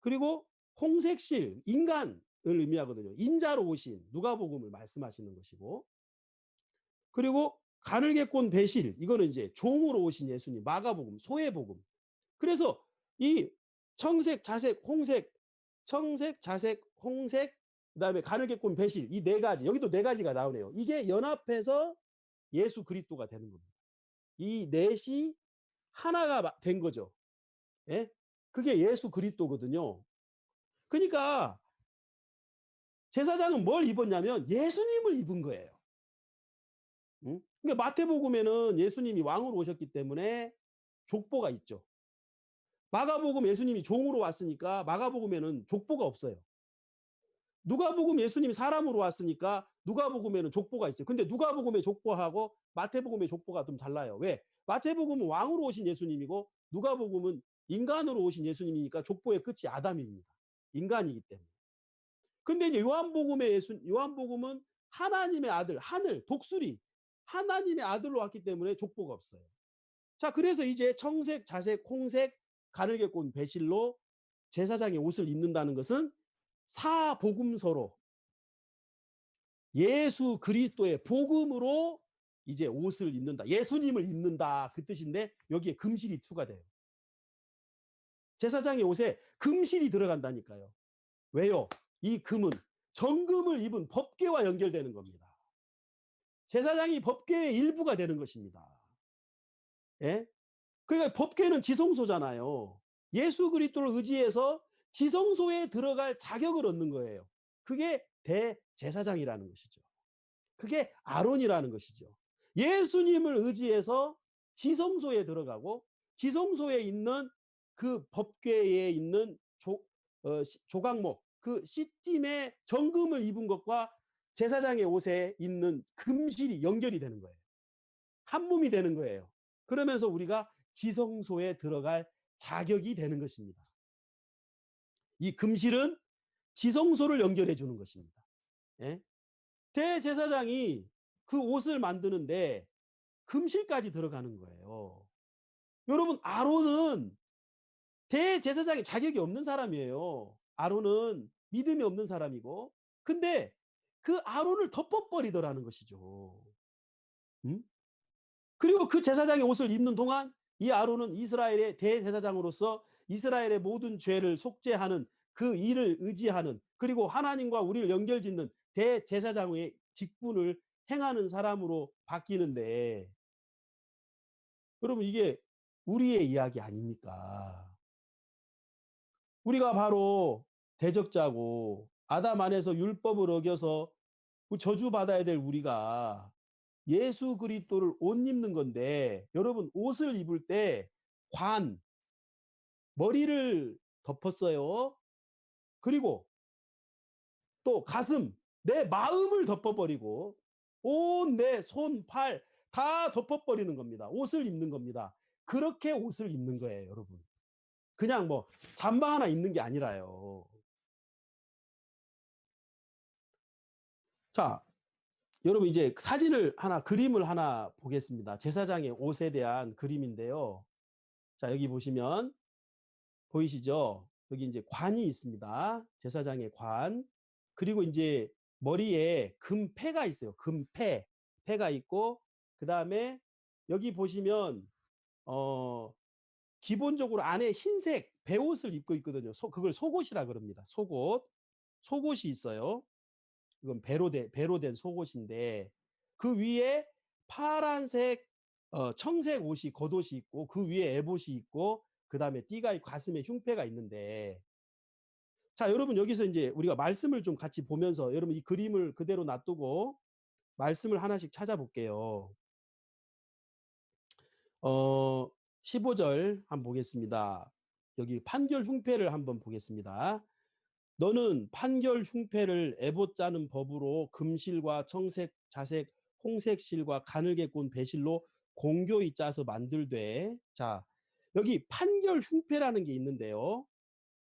그리고 홍색실, 인간을 의미하거든요. 인자로 오신 누가복음을 말씀하시는 것이고, 그리고 가늘게 꼰 배실, 이거는 이제 종으로 오신 예수님, 마가복음, 소의 복음. 그래서 이 청색, 자색, 홍색, 청색, 자색, 홍색, 그다음에 가늘게 꼰 배실, 이 네 가지, 여기도 네 가지가 나오네요. 이게 연합해서 예수 그리스도가 되는 겁니다. 이 넷이 하나가 된 거죠. 예? 그게 예수 그리스도거든요. 그러니까 제사장은 뭘 입었냐면 예수님을 입은 거예요. 응? 그러니까 마태복음에는 예수님이 왕으로 오셨기 때문에 족보가 있죠. 마가복음 예수님이 종으로 왔으니까 마가복음에는 족보가 없어요. 누가복음 예수님이 사람으로 왔으니까 누가복음에는 족보가 있어요. 근데 누가복음의 족보하고 마태복음의 족보가 좀 달라요. 왜? 마태복음은 왕으로 오신 예수님이고 누가복음은 인간으로 오신 예수님이니까 족보의 끝이 아담입니다. 인간이기 때문에. 근데 이제 요한복음은 하나님의 아들, 하늘, 독수리, 하나님의 아들로 왔기 때문에 족보가 없어요. 자, 그래서 이제 청색, 자색, 홍색, 가늘게 꼰 배실로 제사장의 옷을 입는다는 것은 사복음서로 예수 그리스도의 복음으로 이제 옷을 입는다. 예수님을 입는다. 그 뜻인데 여기에 금실이 추가돼요. 제사장의 옷에 금실이 들어간다니까요. 왜요? 이 금은 정금을 입은 법궤와 연결되는 겁니다. 제사장이 법궤의 일부가 되는 것입니다. 예? 그러니까 법궤는 지성소잖아요. 예수 그리스도를 의지해서 지성소에 들어갈 자격을 얻는 거예요. 그게 대제사장이라는 것이죠. 그게 아론이라는 것이죠. 예수님을 의지해서 지성소에 들어가고 지성소에 있는 그 법궤에 있는 조각목, 그 시팀의 정금을 입은 것과 제사장의 옷에 있는 금실이 연결이 되는 거예요. 한 몸이 되는 거예요. 그러면서 우리가 지성소에 들어갈 자격이 되는 것입니다. 이 금실은 지성소를 연결해 주는 것입니다. 예? 대제사장이 그 옷을 만드는데 금실까지 들어가는 거예요. 여러분, 아론은 대제사장의 자격이 없는 사람이에요. 아론은 믿음이 없는 사람이고, 근데 그 아론을 덮어버리더라는 것이죠. 음? 그리고 그 제사장의 옷을 입는 동안 이 아론은 이스라엘의 대제사장으로서 이스라엘의 모든 죄를 속죄하는 그 일을 의지하는, 그리고 하나님과 우리를 연결짓는 대제사장의 직분을 행하는 사람으로 바뀌는데, 여러분, 이게 우리의 이야기 아닙니까? 우리가 바로 대적자고 아담 안에서 율법을 어겨서 저주받아야 될 우리가 예수 그리스도를 옷 입는 건데, 여러분, 옷을 입을 때 머리를 덮었어요. 그리고 또 가슴, 내 마음을 덮어버리고 온 내 손, 팔 다 덮어버리는 겁니다. 옷을 입는 겁니다. 그렇게 옷을 입는 거예요, 여러분. 그냥 뭐 잠바 하나 입는 게 아니라요. 자, 여러분, 이제 그림을 하나 보겠습니다. 제사장의 옷에 대한 그림인데요. 자, 여기 보시면 보이시죠? 여기 이제 관이 있습니다. 제사장의 관. 그리고 이제 머리에 금패가 있어요. 패가 있고, 그 다음에 여기 보시면 어 기본적으로 안에 흰색 베옷을 입고 있거든요. 그걸 속옷이라 그럽니다. 속옷이 있어요. 이건 배로 된 속옷인데, 그 위에 파란색 청색 옷이 겉옷이 있고, 그 위에 에봇이 있고, 그 다음에 띠가 있고, 가슴에 흉패가 있는데, 자, 여러분, 여기서 이제 우리가 말씀을 좀 같이 보면서 여러분 이 그림을 그대로 놔두고 말씀을 하나씩 찾아볼게요. 15절 한번 보겠습니다. 여기 판결 흉패를 한번 보겠습니다. 너는 판결 흉패를 에봇 짜는 법으로 금실과 청색, 자색, 홍색 실과 가늘게 꼰 배실로 공교히 짜서 만들되. 자, 여기 판결 흉패라는 게 있는데요.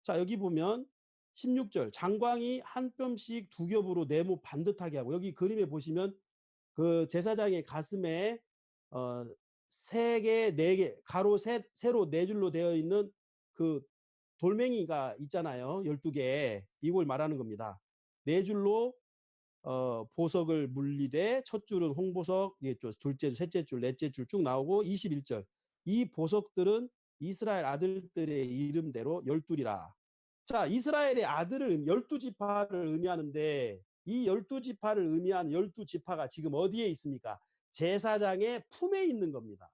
자, 여기 보면 16절 장광이 한 뼘씩 두 겹으로 네모 반듯하게 하고, 여기 그림에 보시면 그 제사장의 가슴에 어, 세 개, 네 개, 가로 세로 네 줄로 되어 있는 그 돌멩이가 있잖아요. 12개. 이걸 말하는 겁니다. 네 줄로 보석을 물리되 첫 줄은 홍보석, 둘째 줄, 셋째 줄, 넷째 줄 쭉 나오고 21절. 이 보석들은 이스라엘 아들들의 이름대로 12이라. 자, 이스라엘의 아들을 12지파를 의미하는데, 이 12지파를 의미하는 12지파가 지금 어디에 있습니까? 제사장의 품에 있는 겁니다.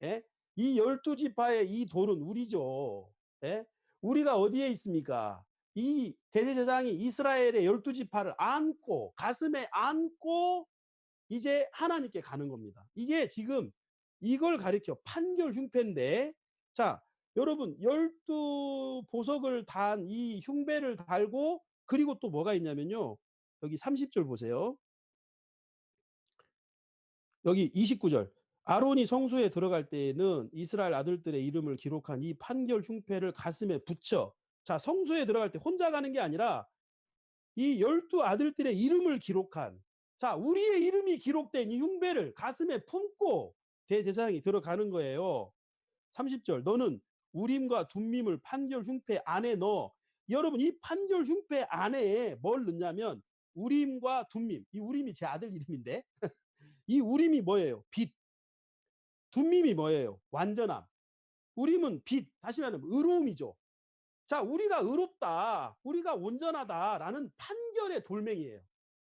예? 이 12지파의 이 돌은 우리죠. 예? 우리가 어디에 있습니까? 이 대제사장이 이스라엘의 12지파를 안고, 가슴에 안고 이제 하나님께 가는 겁니다. 이게 지금 이걸 가리켜 판결 흉패인데, 자, 여러분 12 보석을 단 이 흉배를 달고, 그리고 또 뭐가 있냐면요. 여기 30절 보세요. 여기 29절. 아론이 성소에 들어갈 때에는 이스라엘 아들들의 이름을 기록한 이 판결 흉패를 가슴에 붙여. 자, 성소에 들어갈 때 혼자 가는 게 아니라 이 12 아들들의 이름을 기록한, 자, 우리의 이름이 기록된 이 흉배를 가슴에 품고 대제사장이 들어가는 거예요. 30절. 너는 우림과 둠밈을 판결 흉패 안에 넣어. 여러분, 이 판결 흉패 안에 뭘 넣냐면 우림과 둠밈. 이 우림이 제 아들 이름인데 이 우림이 뭐예요? 빛. 둠밈이 뭐예요? 완전함. 우림은 빛. 다시 말하면 의로움이죠. 자, 우리가 의롭다, 우리가 온전하다라는 판결의 돌멩이에요.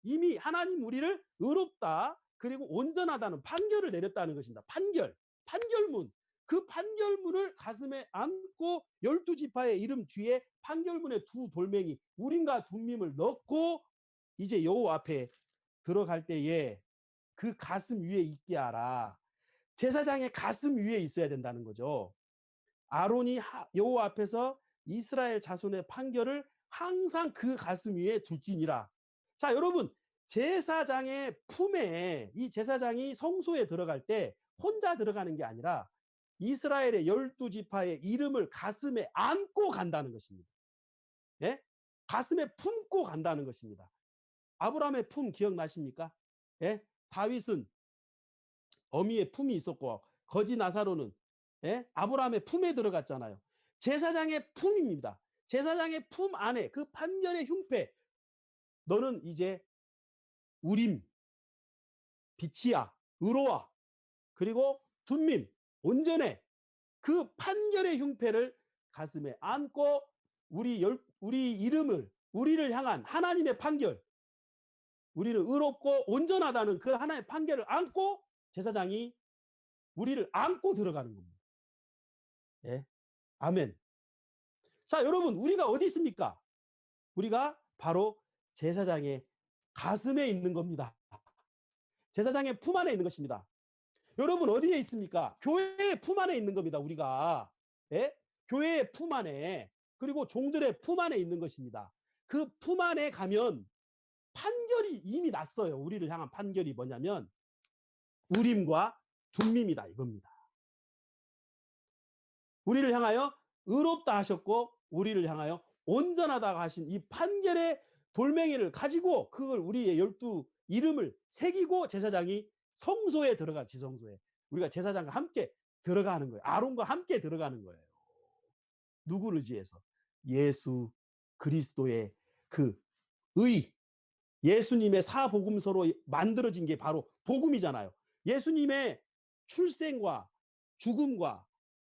이미 하나님 우리를 의롭다, 그리고 온전하다는 판결을 내렸다는 것입니다. 판결, 판결문. 그 판결문을 가슴에 안고 12지파의 이름 뒤에 판결문의 두 돌멩이 우림과 둠밈을 넣고 이제 여호와 앞에 들어갈 때에 그 가슴 위에 있게 하라. 제사장의 가슴 위에 있어야 된다는 거죠. 아론이 여호와 앞에서 이스라엘 자손의 판결을 항상 그 가슴 위에 둘지니라. 자, 여러분, 제사장의 품에, 이 제사장이 성소에 들어갈 때 혼자 들어가는 게 아니라 이스라엘의 12지파의 이름을 가슴에 안고 간다는 것입니다. 예? 가슴에 품고 간다는 것입니다. 아브라함의 품 기억나십니까? 예? 다윗은 어미의 품이 있었고 거지 나사로는, 예? 아브라함의 품에 들어갔잖아요. 제사장의 품입니다. 제사장의 품 안에 그 판결의 흉패, 너는 이제 우림, 빛이야, 의로와, 그리고 둠밈, 온전해. 그 판결의 흉패를 가슴에 안고 우리 이름을, 우리를 향한 하나님의 판결, 우리는 의롭고 온전하다는 그 하나님의 판결을 안고 제사장이 우리를 안고 들어가는 겁니다. 예. 아멘. 자, 여러분, 우리가 어디 있습니까? 우리가 바로 제사장의 가슴에 있는 겁니다. 제사장의 품 안에 있는 것입니다. 여러분, 어디에 있습니까? 교회의 품 안에 있는 겁니다. 우리가. 예? 교회의 품 안에, 그리고 종들의 품 안에 있는 것입니다. 그 품 안에 가면 판결이 이미 났어요. 우리를 향한 판결이 뭐냐면 우림과 둠밈이다 이겁니다. 우리를 향하여 의롭다 하셨고 우리를 향하여 온전하다 하신 이 판결의 돌멩이를 가지고 그걸 우리의 12 이름을 새기고 제사장이 성소에 들어가, 지성소에 우리가 제사장과 함께 들어가는 거예요. 아론과 함께 들어가는 거예요. 누구를 의지해서? 예수 그리스도의 그 의, 예수님의 사복음서로 만들어진 게 바로 복음이잖아요. 예수님의 출생과 죽음과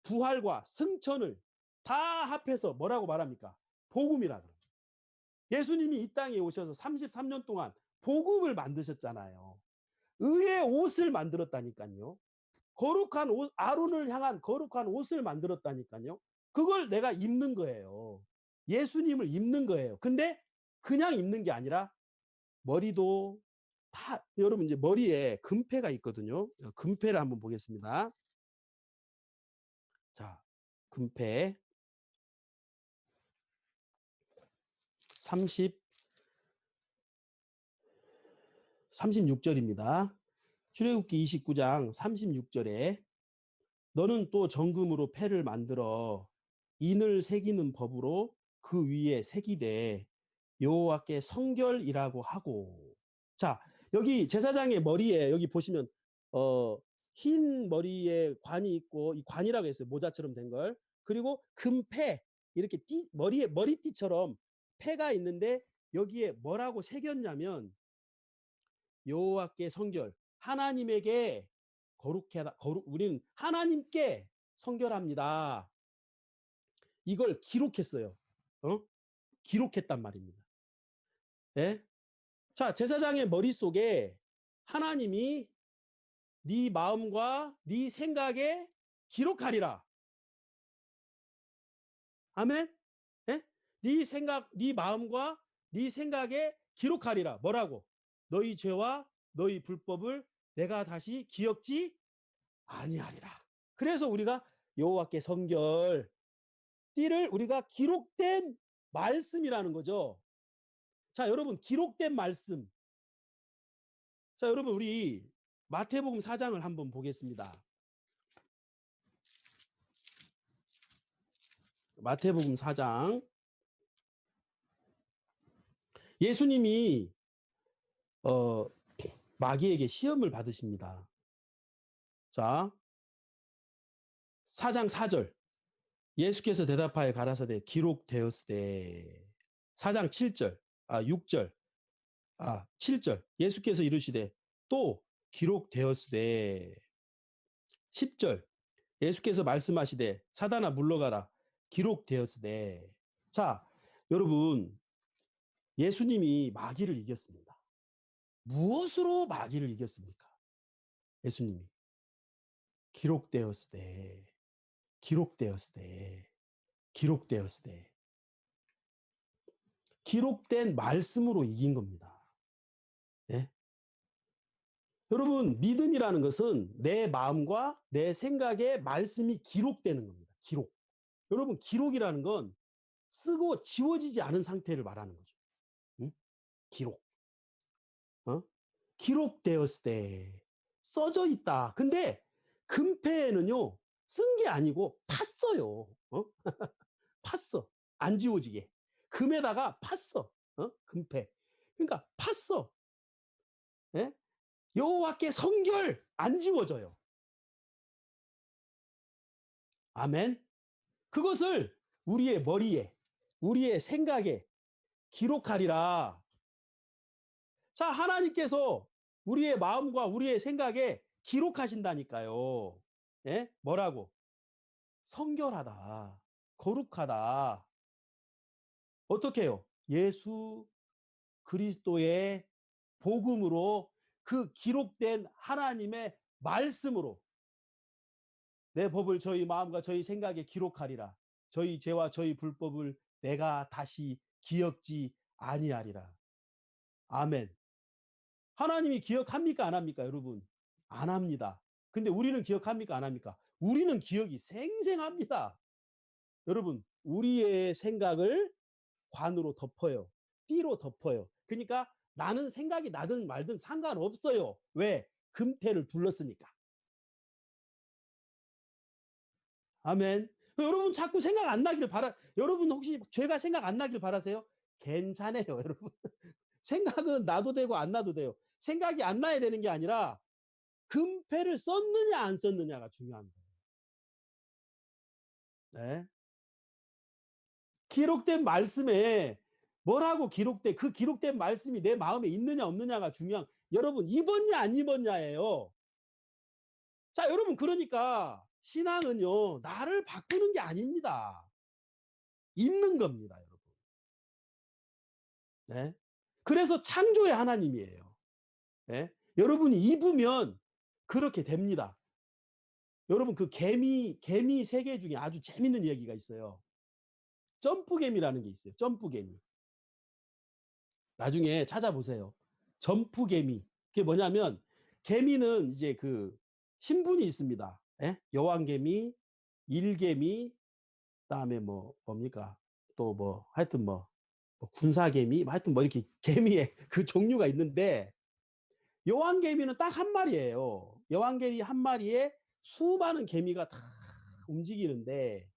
부활과 승천을 다 합해서 뭐라고 말합니까? 복음이라 그러죠. 예수님이 이 땅에 오셔서 33년 동안 복음을 만드셨잖아요. 의의 옷을 만들었다니까요. 거룩한 옷, 아론을 향한 거룩한 옷을 만들었다니까요. 그걸 내가 입는 거예요. 예수님을 입는 거예요. 근데 그냥 입는 게 아니라 머리도 다, 여러분 이제 머리에 금패가 있거든요. 금패를 한번 보겠습니다. 자, 금패 36절입니다. 출애굽기 29장 36절에 너는 또 정금으로 패를 만들어 인을 새기는 법으로 그 위에 새기되 여호와께 성결이라고 하고. 자, 여기 제사장의 머리에 여기 보시면 흰 머리에 관이 있고, 이 관이라고 했어요. 모자처럼 된 걸. 그리고 금패, 이렇게 머리에 머리띠처럼 패가 있는데 여기에 뭐라고 새겼냐면 여호와께 성결, 하나님에게 거룩해라. 우리는 하나님께 성결합니다. 이걸 기록했어요. 기록했단 말입니다. 예? 자, 제사장의 머릿속에 하나님이 네 마음과 네 생각에 기록하리라. 아멘? 예? 네 생각, 네 마음과 네 생각에 기록하리라. 뭐라고? 너희 죄와 너희 불법을 내가 다시 기억지 아니하리라. 그래서 우리가 여호와께 성결, 띠를 우리가 기록된 말씀이라는 거죠. 자, 여러분, 기록된 말씀. 자, 여러분, 우리 마태복음 4장을 한번 보겠습니다. 마태복음 4장. 예수님이 마귀에게 시험을 받으십니다. 자, 4장 4절. 예수께서 대답하여 가라사대 기록되었으되. 4장 7절. 6절. 7절. 예수께서 이르시되 또 기록되었으되. 10절. 예수께서 말씀하시되 사단아 물러가라 기록되었으되. 자, 여러분, 예수님이 마귀를 이겼습니다. 무엇으로 마귀를 이겼습니까? 예수님이 기록되었으되, 기록되었으되, 기록되었으되. 기록된 말씀으로 이긴 겁니다. 예? 여러분, 믿음이라는 것은 내 마음과 내 생각에 말씀이 기록되는 겁니다. 기록. 여러분, 기록이라는 건 쓰고 지워지지 않은 상태를 말하는 거죠. 응? 기록. 기록되었을 때 써져 있다. 근데 금패는요, 쓴 게 아니고 팠어요. 팠어. 안 지워지게. 금에다가 팠어. 금패. 그러니까 팠어. 예? 여호와께 성결 안 지워져요. 아멘. 그것을 우리의 머리에, 우리의 생각에 기록하리라. 자, 하나님께서 우리의 마음과 우리의 생각에 기록하신다니까요. 예? 뭐라고? 성결하다. 거룩하다. 어떻게 해요? 예수 그리스도의 복음으로 그 기록된 하나님의 말씀으로 내 법을 저희 마음과 저희 생각에 기록하리라. 저희 죄와 저희 불법을 내가 다시 기억지 아니하리라. 아멘. 하나님이 기억합니까? 안 합니까? 여러분? 안 합니다. 근데 우리는 기억합니까? 안 합니까? 우리는 기억이 생생합니다. 여러분, 우리의 생각을 관으로 덮어요. 띠로 덮어요. 그러니까 나는 생각이 나든 말든 상관없어요. 왜? 금태를 둘렀으니까. 아멘. 여러분 자꾸 생각 안 나길 바라. 여러분 혹시 죄가 생각 안 나길 바라세요? 괜찮아요, 여러분. 생각은 나도 되고 안 나도 돼요. 생각이 안 나야 되는 게 아니라 금패를 썼느냐 안 썼느냐가 중요합니다. 네. 기록된 말씀에 뭐라고 기록돼? 그 기록된 말씀이 내 마음에 있느냐 없느냐가 중요한. 여러분 입었냐 안 입었냐예요. 자, 여러분 그러니까 신앙은요 나를 바꾸는 게 아닙니다. 입는 겁니다, 여러분. 네. 그래서 창조의 하나님이에요. 네? 여러분이 입으면 그렇게 됩니다. 여러분 그 개미 세계 중에 아주 재밌는 이야기가 있어요. 점프개미라는 게 있어요. 점프개미. 나중에 찾아보세요. 점프개미. 그게 뭐냐면 개미는 이제 그 신분이 있습니다. 예? 여왕개미, 일개미, 그다음에 뭐 뭡니까? 또 뭐 하여튼 뭐 군사개미, 하여튼 뭐 이렇게 개미의 그 종류가 있는데 여왕개미는 딱 한 마리예요. 여왕개미 한 마리에 수많은 개미가 다 움직이는데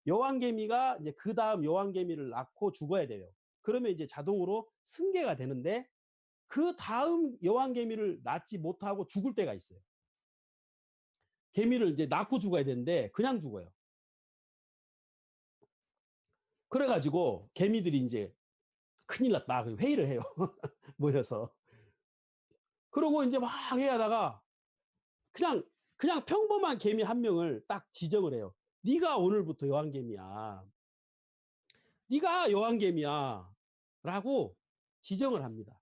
여왕개미가 이제 그 다음 여왕개미를 낳고 죽어야 돼요. 그러면 이제 자동으로 승계가 되는데 그 다음 여왕개미를 낳지 못하고 죽을 때가 있어요. 개미를 이제 낳고 죽어야 되는데 그냥 죽어요. 그래가지고 개미들이 이제 큰일 났다. 회의를 해요. 모여서. 그러고 이제 막 회의하다가 그냥 평범한 개미 한 명을 딱 지정을 해요. 네가 오늘부터 여왕개미야. 네가 여왕개미야. 라고 지정을 합니다.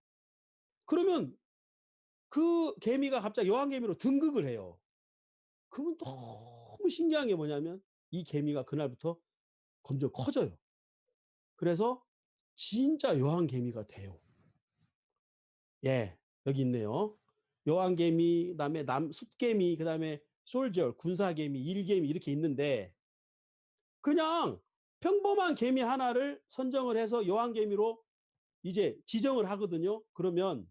그러면 그 개미가 갑자기 여왕개미로 등극을 해요. 그러면 너무 신기한 게 뭐냐면 이 개미가 그날부터 점점 커져요. 그래서 진짜 여왕개미가 돼요. 예, 여기 있네요. 여왕개미, 그다음에 숫개미, 그다음에 솔저, 군사개미, 일개미 이렇게 있는데 그냥 평범한 개미 하나를 선정을 해서 여왕개미로 이제 지정을 하거든요. 그러면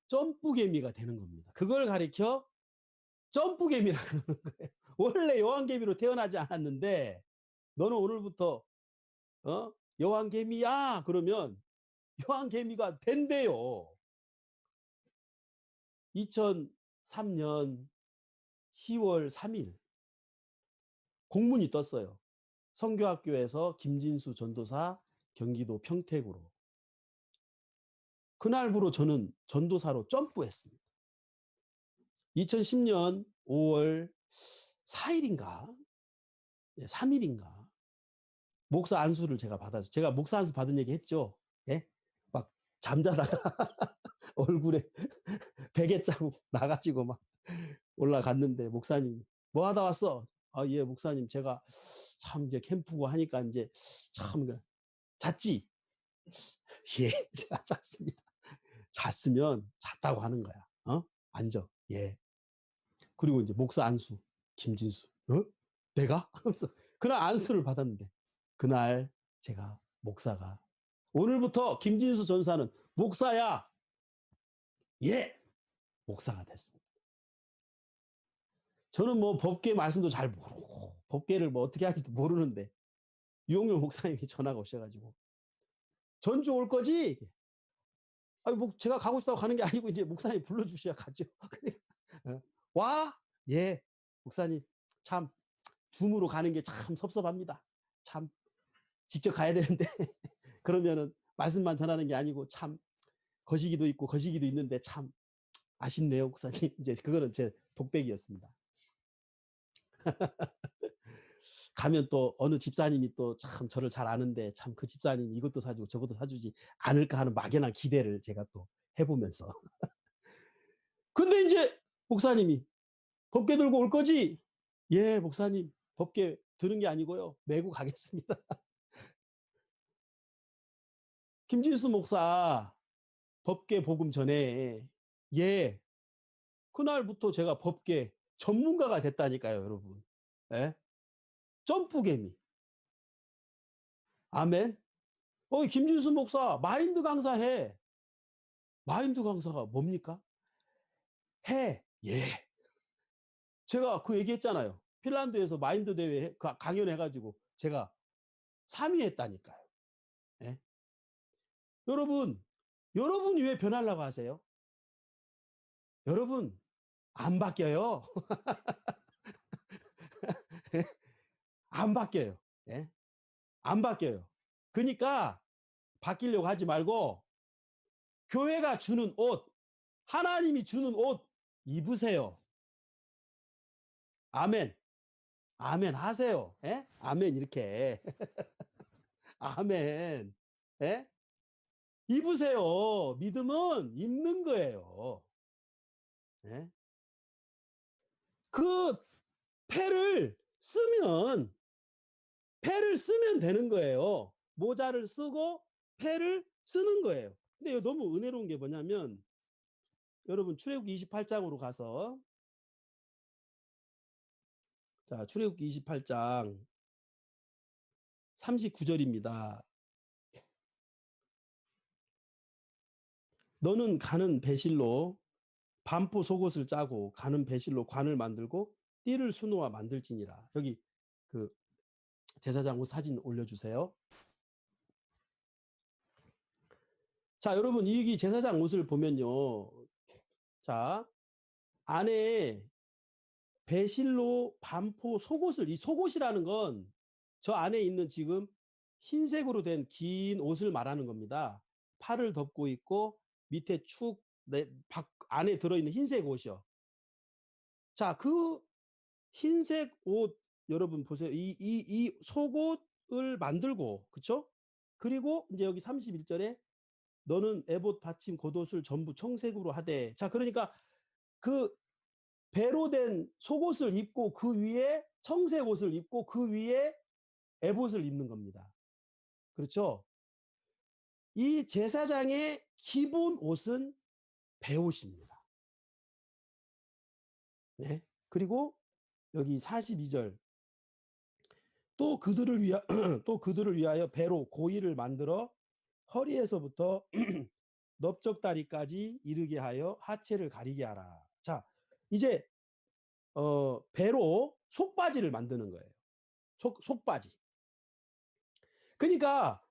점프개미가 되는 겁니다. 그걸 가리켜 점프개미라고 하는 거예요. 원래 여왕개미로 태어나지 않았는데 너는 오늘부터 여왕개미야 그러면 여왕개미가 된대요. 2003년 10월 3일 공문이 떴어요. 성교학교에서 김진수 전도사 경기도 평택으로. 그날부로 저는 전도사로 점프했습니다. 2010년 5월 4일인가 3일인가 목사 안수를 제가 받아서 제가 목사 안수 받은 얘기 했죠. 예? 막 잠자다가 얼굴에 베개 자국 나가지고 막 올라갔는데 목사님 뭐 하다 왔어? 아, 예, 목사님 제가 참 이제 캠프고 하니까 이제 참 잤지? 예, 제가 잤습니다. 잤으면 잤다고 하는 거야. 앉아. 예. 그리고 이제 목사 안수 김진수. 내가? 하면서 그날 안수를 받았는데 그날 제가 목사가 오늘부터 김진수 전사는 목사야. 예. 목사가 됐습니다. 저는 뭐 법계 말씀도 잘 모르고 법계를 뭐 어떻게 하지도 모르는데 유홍룡 목사님이 전화가 오셔가지고 전주 올 거지? 아니 뭐 제가 가고 싶다고 가는 게 아니고 이제 목사님 불러주셔야 가죠. 와? 예. 목사님 참 줌으로 가는 게 참 섭섭합니다. 참 직접 가야 되는데 그러면은 말씀만 전하는 게 아니고 참 거시기도 있고 거시기도 있는데 참 아쉽네요, 목사님. 이제 그거는 제 독백이었습니다. 가면 또 어느 집사님이 또 참 저를 잘 아는데 참 그 집사님이 이것도 사주고 저것도 사주지 않을까 하는 막연한 기대를 제가 또 해보면서. 근데 이제 목사님이 법계 들고 올 거지? 예, 목사님 법계 드는 게 아니고요. 메고 가겠습니다. 김진수 목사 법계 복음 전에 예, 그날부터 제가 법계 전문가가 됐다니까요, 여러분. 예? 점프개미. 아멘. 김진수 목사 마인드 강사해. 마인드 강사가 뭡니까? 해. 예. 제가 그 얘기했잖아요. 핀란드에서 마인드 대회 강연해가지고 제가 3위 했다니까요. 예? 여러분이 왜 변하려고 하세요? 여러분, 안 바뀌어요. 안 바뀌어요. 예? 안 바뀌어요. 그러니까 바뀌려고 하지 말고 교회가 주는 옷, 하나님이 주는 옷 입으세요. 아멘. 아멘 하세요. 예? 아멘 이렇게. 아멘. 예? 입으세요. 믿음은 입는 거예요. 예? 그 패를 쓰면 되는 거예요. 모자를 쓰고 패를 쓰는 거예요. 근데 너무 은혜로운 게 뭐냐면 여러분 출애굽기 28장으로 가서 자, 출애굽기 28장 39절입니다. 너는 가는 배실로 반포 속옷을 짜고 가는 배실로 관을 만들고 띠를 수놓아 만들지니라. 여기 그 제사장 옷 사진 올려주세요. 자, 여러분 이 제사장 옷을 보면요. 자, 안에 배실로 반포 속옷을 이 속옷이라는 건 저 안에 있는 지금 흰색으로 된 긴 옷을 말하는 겁니다. 팔을 덮고 있고 밑에 축 안에 들어있는 흰색 옷이요. 자, 그 흰색 옷 여러분 보세요. 이 속옷을 만들고 그쵸? 그리고 이제 여기 31절에 너는 에봇 받침 겉옷을 전부 청색으로 하되 자 그러니까 그 배로 된 속옷을 입고 그 위에 청색 옷을 입고 그 위에 에봇을 입는 겁니다. 그렇죠? 이 제사장의 기본 옷은 배옷입니다. 네. 그리고 여기 42절 또 그들을 위하 또 그들을 위하여 배로 고이를 만들어 허리에서부터 넓적다리까지 이르게 하여 하체를 가리게 하라. 자, 이제 배로 속바지를 만드는 거예요. 속바지. 그러니까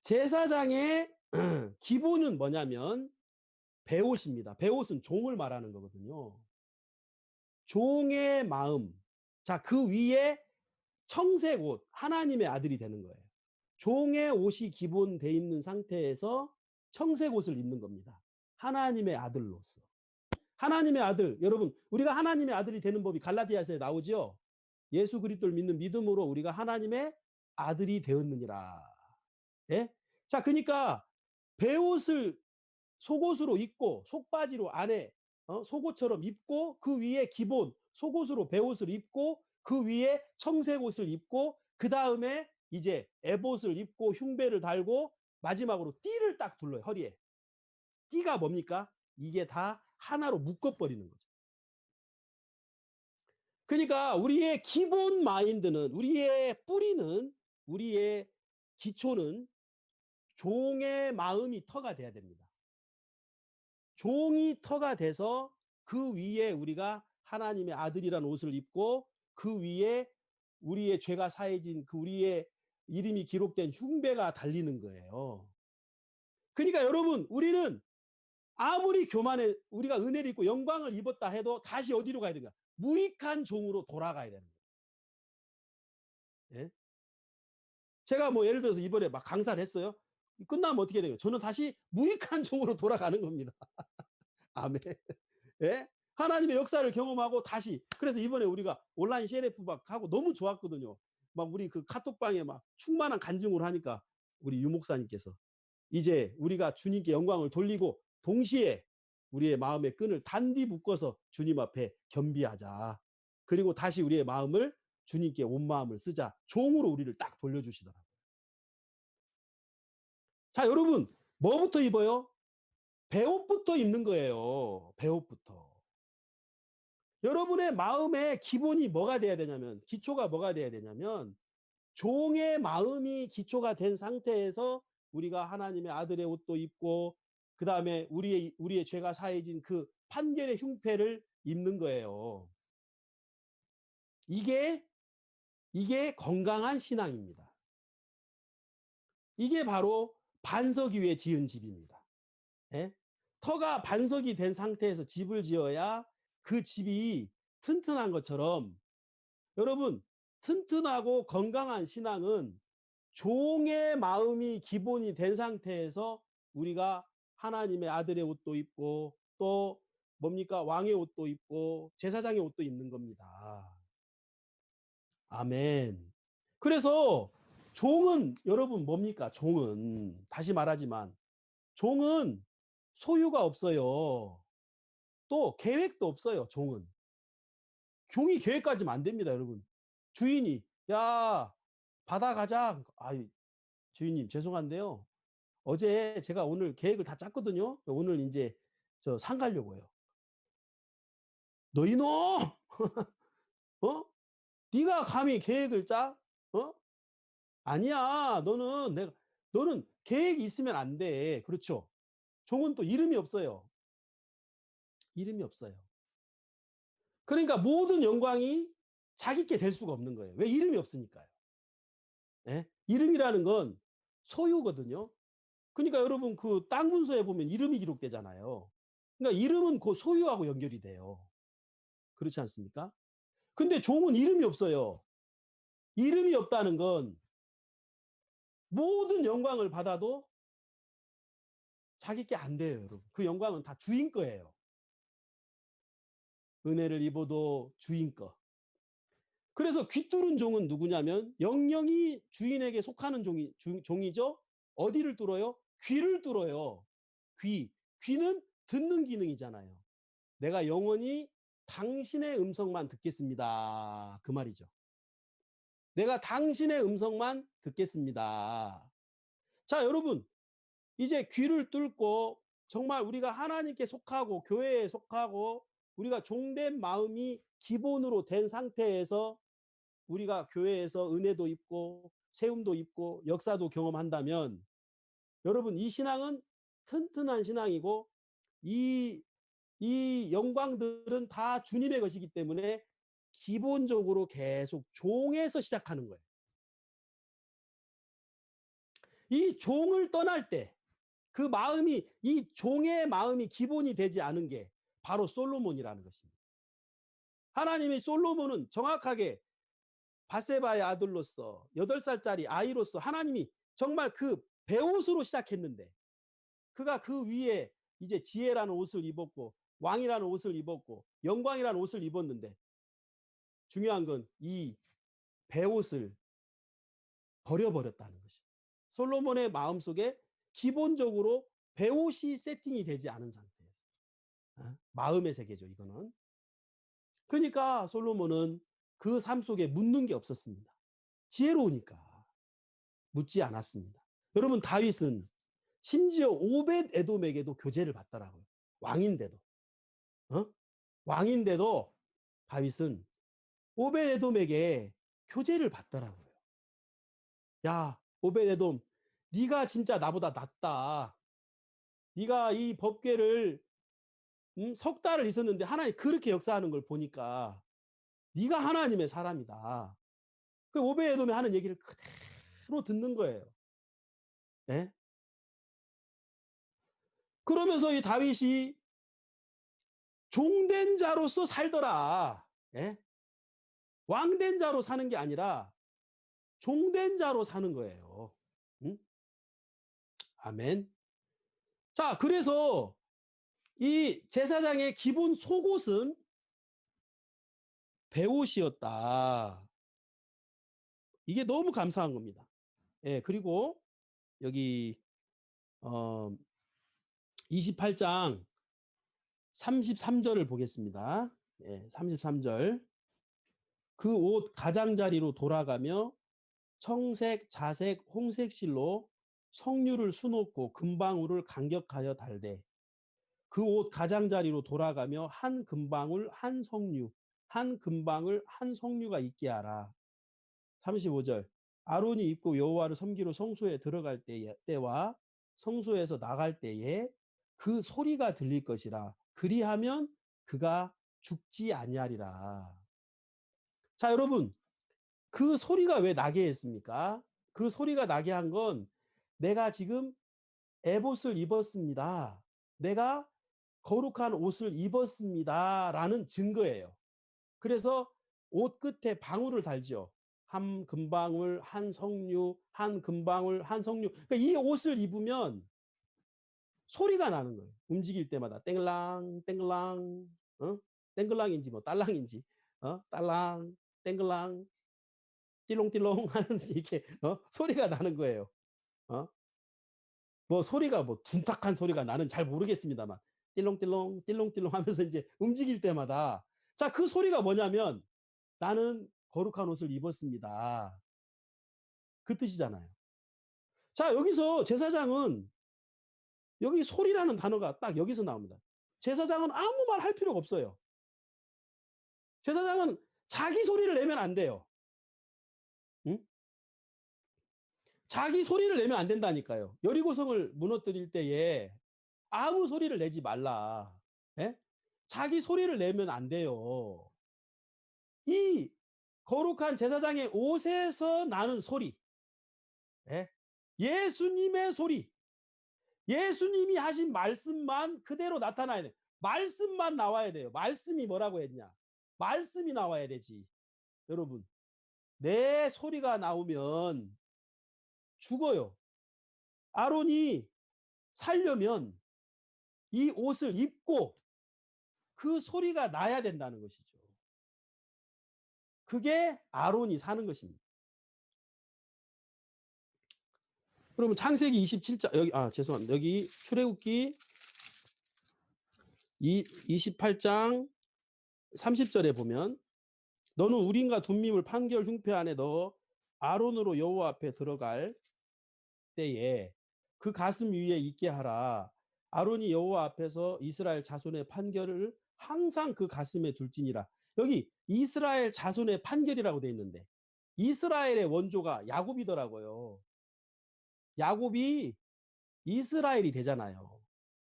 제사장의 기본은 뭐냐면 베옷입니다. 베옷은 종을 말하는 거거든요. 종의 마음. 자, 그 위에 청색 옷, 하나님의 아들이 되는 거예요. 종의 옷이 기본 돼 있는 상태에서 청색 옷을 입는 겁니다. 하나님의 아들로서. 하나님의 아들, 여러분, 우리가 하나님의 아들이 되는 법이 갈라디아서에 나오지요. 예수 그리스도를 믿는 믿음으로 우리가 하나님의 아들이 되었느니라. 예? 자, 그러니까 베옷을 속옷으로 입고 속바지로 안에 속옷처럼 입고 그 위에 기본 속옷으로 베옷을 입고 그 위에 청색 옷을 입고 그 다음에 이제 에봇을 입고 흉배를 달고 마지막으로 띠를 딱 둘러요. 허리에. 띠가 뭡니까? 이게 다 하나로 묶어버리는 거죠. 그러니까 우리의 기본 마인드는 우리의 뿌리는 우리의 기초는 종의 마음이 터가 돼야 됩니다. 종이 터가 돼서 그 위에 우리가 하나님의 아들이라는 옷을 입고 그 위에 우리의 죄가 사해진 그 우리의 이름이 기록된 흉배가 달리는 거예요. 그러니까 여러분 우리는 아무리 교만해 우리가 은혜를 입고 영광을 입었다 해도 다시 어디로 가야 되는가? 무익한 종으로 돌아가야 되는 거예요. 예? 제가 뭐 예를 들어서 이번에 막 강사를 했어요. 끝나면 어떻게 돼요? 저는 다시 무익한 종으로 돌아가는 겁니다. 아멘. 예? 하나님의 역사를 경험하고 다시 그래서 이번에 우리가 온라인 CLF 막 하고 너무 좋았거든요. 막 우리 그 카톡방에 막 충만한 간증을 하니까 우리 유 목사님께서 이제 우리가 주님께 영광을 돌리고 동시에 우리의 마음의 끈을 단디 묶어서 주님 앞에 겸비하자. 그리고 다시 우리의 마음을 주님께 온 마음을 쓰자. 종으로 우리를 딱 돌려주시더라고요. 자, 여러분 뭐부터 입어요? 배옷부터 입는 거예요. 배옷부터. 여러분의 마음의 기본이 뭐가 돼야 되냐면 기초가 뭐가 돼야 되냐면 종의 마음이 기초가 된 상태에서 우리가 하나님의 아들의 옷도 입고 그다음에 우리의 죄가 사해진 그 판결의 흉패를 입는 거예요. 이게 건강한 신앙입니다. 이게 바로 반석 위에 지은 집입니다. 예? 터가 반석이 된 상태에서 집을 지어야 그 집이 튼튼한 것처럼 여러분 튼튼하고 건강한 신앙은 종의 마음이 기본이 된 상태에서 우리가 하나님의 아들의 옷도 입고 또 뭡니까 왕의 옷도 입고 제사장의 옷도 입는 겁니다. 아멘. 그래서 종은 여러분 뭡니까? 종은 다시 말하지만 종은 소유가 없어요. 또 계획도 없어요. 종은 종이 계획 가지면 안 됩니다, 여러분. 주인이 야 바다 가자. 아 주인님 죄송한데요. 어제 제가 오늘 계획을 다 짰거든요. 오늘 이제 저 산 가려고요. 너 이놈! 어? 네가 감히 계획을 짜? 어? 아니야. 너는 계획이 있으면 안 돼. 그렇죠? 종은 또 이름이 없어요. 이름이 없어요. 그러니까 모든 영광이 자기께 될 수가 없는 거예요. 왜 이름이 없으니까요. 예? 이름이라는 건 소유거든요. 그러니까 여러분 그 땅 문서에 보면 이름이 기록되잖아요. 그러니까 이름은 그 소유하고 연결이 돼요. 그렇지 않습니까? 근데 종은 이름이 없어요. 이름이 없다는 건 모든 영광을 받아도 자기께 안 돼요, 여러분. 그 영광은 다 주인 거예요. 은혜를 입어도 주인 거. 그래서 귀뚫은 종은 누구냐면 영영이 주인에게 속하는 종이죠. 어디를 뚫어요? 귀를 뚫어요. 귀. 귀는 듣는 기능이잖아요. 내가 영원히 당신의 음성만 듣겠습니다. 그 말이죠. 내가 당신의 음성만 듣겠습니다. 자, 여러분, 이제 귀를 뚫고 정말 우리가 하나님께 속하고 교회에 속하고 우리가 종된 마음이 기본으로 된 상태에서 우리가 교회에서 은혜도 입고 세움도 입고 역사도 경험한다면 여러분 이 신앙은 튼튼한 신앙이고 이 영광들은 다 주님의 것이기 때문에 기본적으로 계속 종에서 시작하는 거예요. 이 종을 떠날 때 그 마음이 이 종의 마음이 기본이 되지 않은 게 바로 솔로몬이라는 것입니다. 하나님이 솔로몬은 정확하게 바세바의 아들로서 8살짜리 아이로서 하나님이 정말 그 배옷으로 시작했는데 그가 그 위에 이제 지혜라는 옷을 입었고 왕이라는 옷을 입었고 영광이라는 옷을 입었는데 중요한 건 이 배옷을 버려버렸다는 것이. 솔로몬의 마음속에 기본적으로 배옷이 세팅이 되지 않은 상태에서 마음의 세계죠 이거는. 그러니까 솔로몬은 그 삶 속에 묻는 게 없었습니다. 지혜로우니까 묻지 않았습니다. 여러분 다윗은 심지어 오벳 에돔에게도 교제를 받더라고요. 왕인데도. 왕인데도 다윗은 오벳 에돔에게 교제를 받더라고요. 야 오벳 에돔 네가 진짜 나보다 낫다. 네가 이 법궤를 석 달을 있었는데 하나님 그렇게 역사하는 걸 보니까 네가 하나님의 사람이다. 그 오벳 에돔이 하는 얘기를 그대로 듣는 거예요. 예? 그러면서 이 다윗이 종된 자로서 살더라. 예? 왕된 자로 사는 게 아니라 종된 자로 사는 거예요. 응? 아멘. 자, 그래서 이 제사장의 기본 속옷은 베옷이었다. 이게 너무 감사한 겁니다. 예, 그리고 여기 28장 33절을 보겠습니다. 예, 33절. 그 옷 가장자리로 돌아가며 청색, 자색, 홍색 실로 석류를 수놓고 금방울을 간격하여 달되 그 옷 가장자리로 돌아가며 한 금방울 한 석류 한 금방울 한 석류가 있게 하라. 35절 아론이 입고 여호와를 섬기러 성소에 들어갈 때와 성소에서 나갈 때에 그 소리가 들릴 것이라. 그리하면 그가 죽지 아니하리라. 자 여러분 그 소리가 왜 나게 했습니까? 그 소리가 나게 한 건 내가 지금 에봇을 입었습니다. 내가 거룩한 옷을 입었습니다. 라는 증거예요. 그래서 옷 끝에 방울을 달죠. 한 금방울, 한 석류, 한 금방울, 한 석류. 그러니까 이 옷을 입으면 소리가 나는 거예요. 움직일 때마다 땡랑, 땡랑, 땡글랑인지 뭐 딸랑인지, 딸랑, 땡글랑, 띠롱띠롱 하는 이렇게 소리가 나는 거예요. 뭐 소리가 뭐 둔탁한 소리가 나는 잘 모르겠습니다만 띠롱띠롱 띠롱띠롱 하면서 이제 움직일 때마다 자, 그 소리가 뭐냐면 나는 거룩한 옷을 입었습니다. 그 뜻이잖아요. 자, 여기서 제사장은 여기 소리라는 단어가 딱 여기서 나옵니다. 제사장은 아무 말 할 필요가 없어요. 제사장은 자기 소리를 내면 안 돼요. 응? 자기 소리를 내면 안 된다니까요. 여리고성을 무너뜨릴 때에 아무 소리를 내지 말라. 예? 자기 소리를 내면 안 돼요. 이 거룩한 제사장의 옷에서 나는 소리, 예? 예수님의 소리, 예수님이 하신 말씀만 그대로 나타나야 돼요. 말씀만 나와야 돼요. 말씀이 뭐라고 했냐? 말씀이 나와야 되지. 여러분, 내 소리가 나오면 죽어요. 아론이 살려면 이 옷을 입고 그 소리가 나야 된다는 것이죠. 그게 아론이 사는 것입니다. 그러면 창세기 27장 여기 죄송합니다. 여기 출애굽기 28장 30절에 보면 너는 우림과 둠밈을 판결 흉패 안에 넣어 아론으로 여호와 앞에 들어갈 때에 그 가슴 위에 있게 하라. 아론이 여호와 앞에서 이스라엘 자손의 판결을 항상 그 가슴에 둘지니라. 여기 이스라엘 자손의 판결이라고 돼 있는데 이스라엘의 원조가 야곱이더라고요. 야곱이 이스라엘이 되잖아요.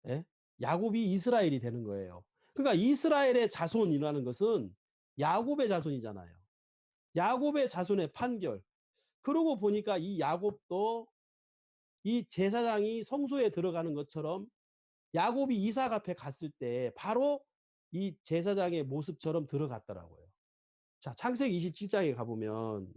예? 야곱이 이스라엘이 되는 거예요. 그러니까 이스라엘의 자손이라는 것은 야곱의 자손이잖아요. 야곱의 자손의 판결. 그러고 보니까 이 야곱도 이 제사장이 성소에 들어가는 것처럼 야곱이 이삭 앞에 갔을 때 바로 이 제사장의 모습처럼 들어갔더라고요. 자, 창세기 27장에 가보면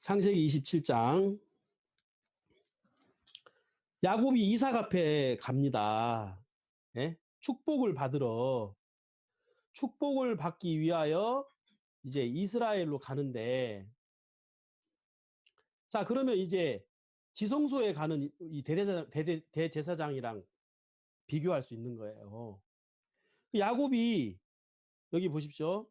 창세기 27장 야곱이 이삭 앞에 갑니다. 예? 축복을 받기 위하여 이제 이스라엘로 가는데, 자, 그러면 이제 지성소에 가는 이 대제사장이랑 비교할 수 있는 거예요. 야곱이 여기 보십시오.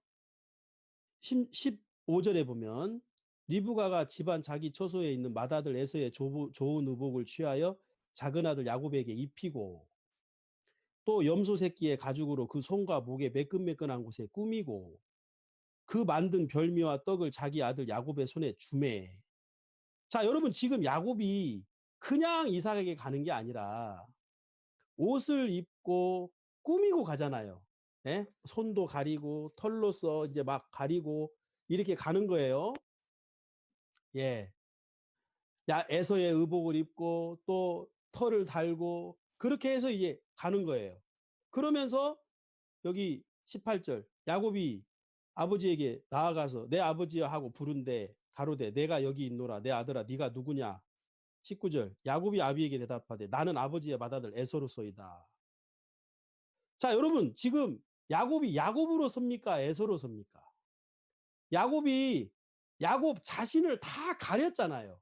15절에 보면 리브가가 집안 자기 처소에 있는 맏아들 에서의 좋은 의복을 취하여 작은 아들 야곱에게 입히고, 또 염소 새끼의 가죽으로 그 손과 목에 매끈매끈한 곳에 꾸미고, 그 만든 별미와 떡을 자기 아들 야곱의 손에 주매. 자, 여러분, 지금 야곱이 그냥 이삭에게 가는 게 아니라 옷을 입고 꾸미고 가잖아요. 예? 손도 가리고 털로써 이제 막 가리고 이렇게 가는 거예요. 예. 에서의 의복을 입고 또 털을 달고 그렇게 해서 이제 가는 거예요. 그러면서 여기 18절 야곱이 아버지에게 나아가서 내 아버지여 하고 부른데 가로되 내가 여기 있노라. 내 아들아 네가 누구냐. 19절 야곱이 아비에게 대답하되 나는 아버지의 맏아들 에서로소이다. 자, 여러분, 지금 야곱이 야곱으로 섭니까 에서로 섭니까? 야곱 자신을 다 가렸잖아요.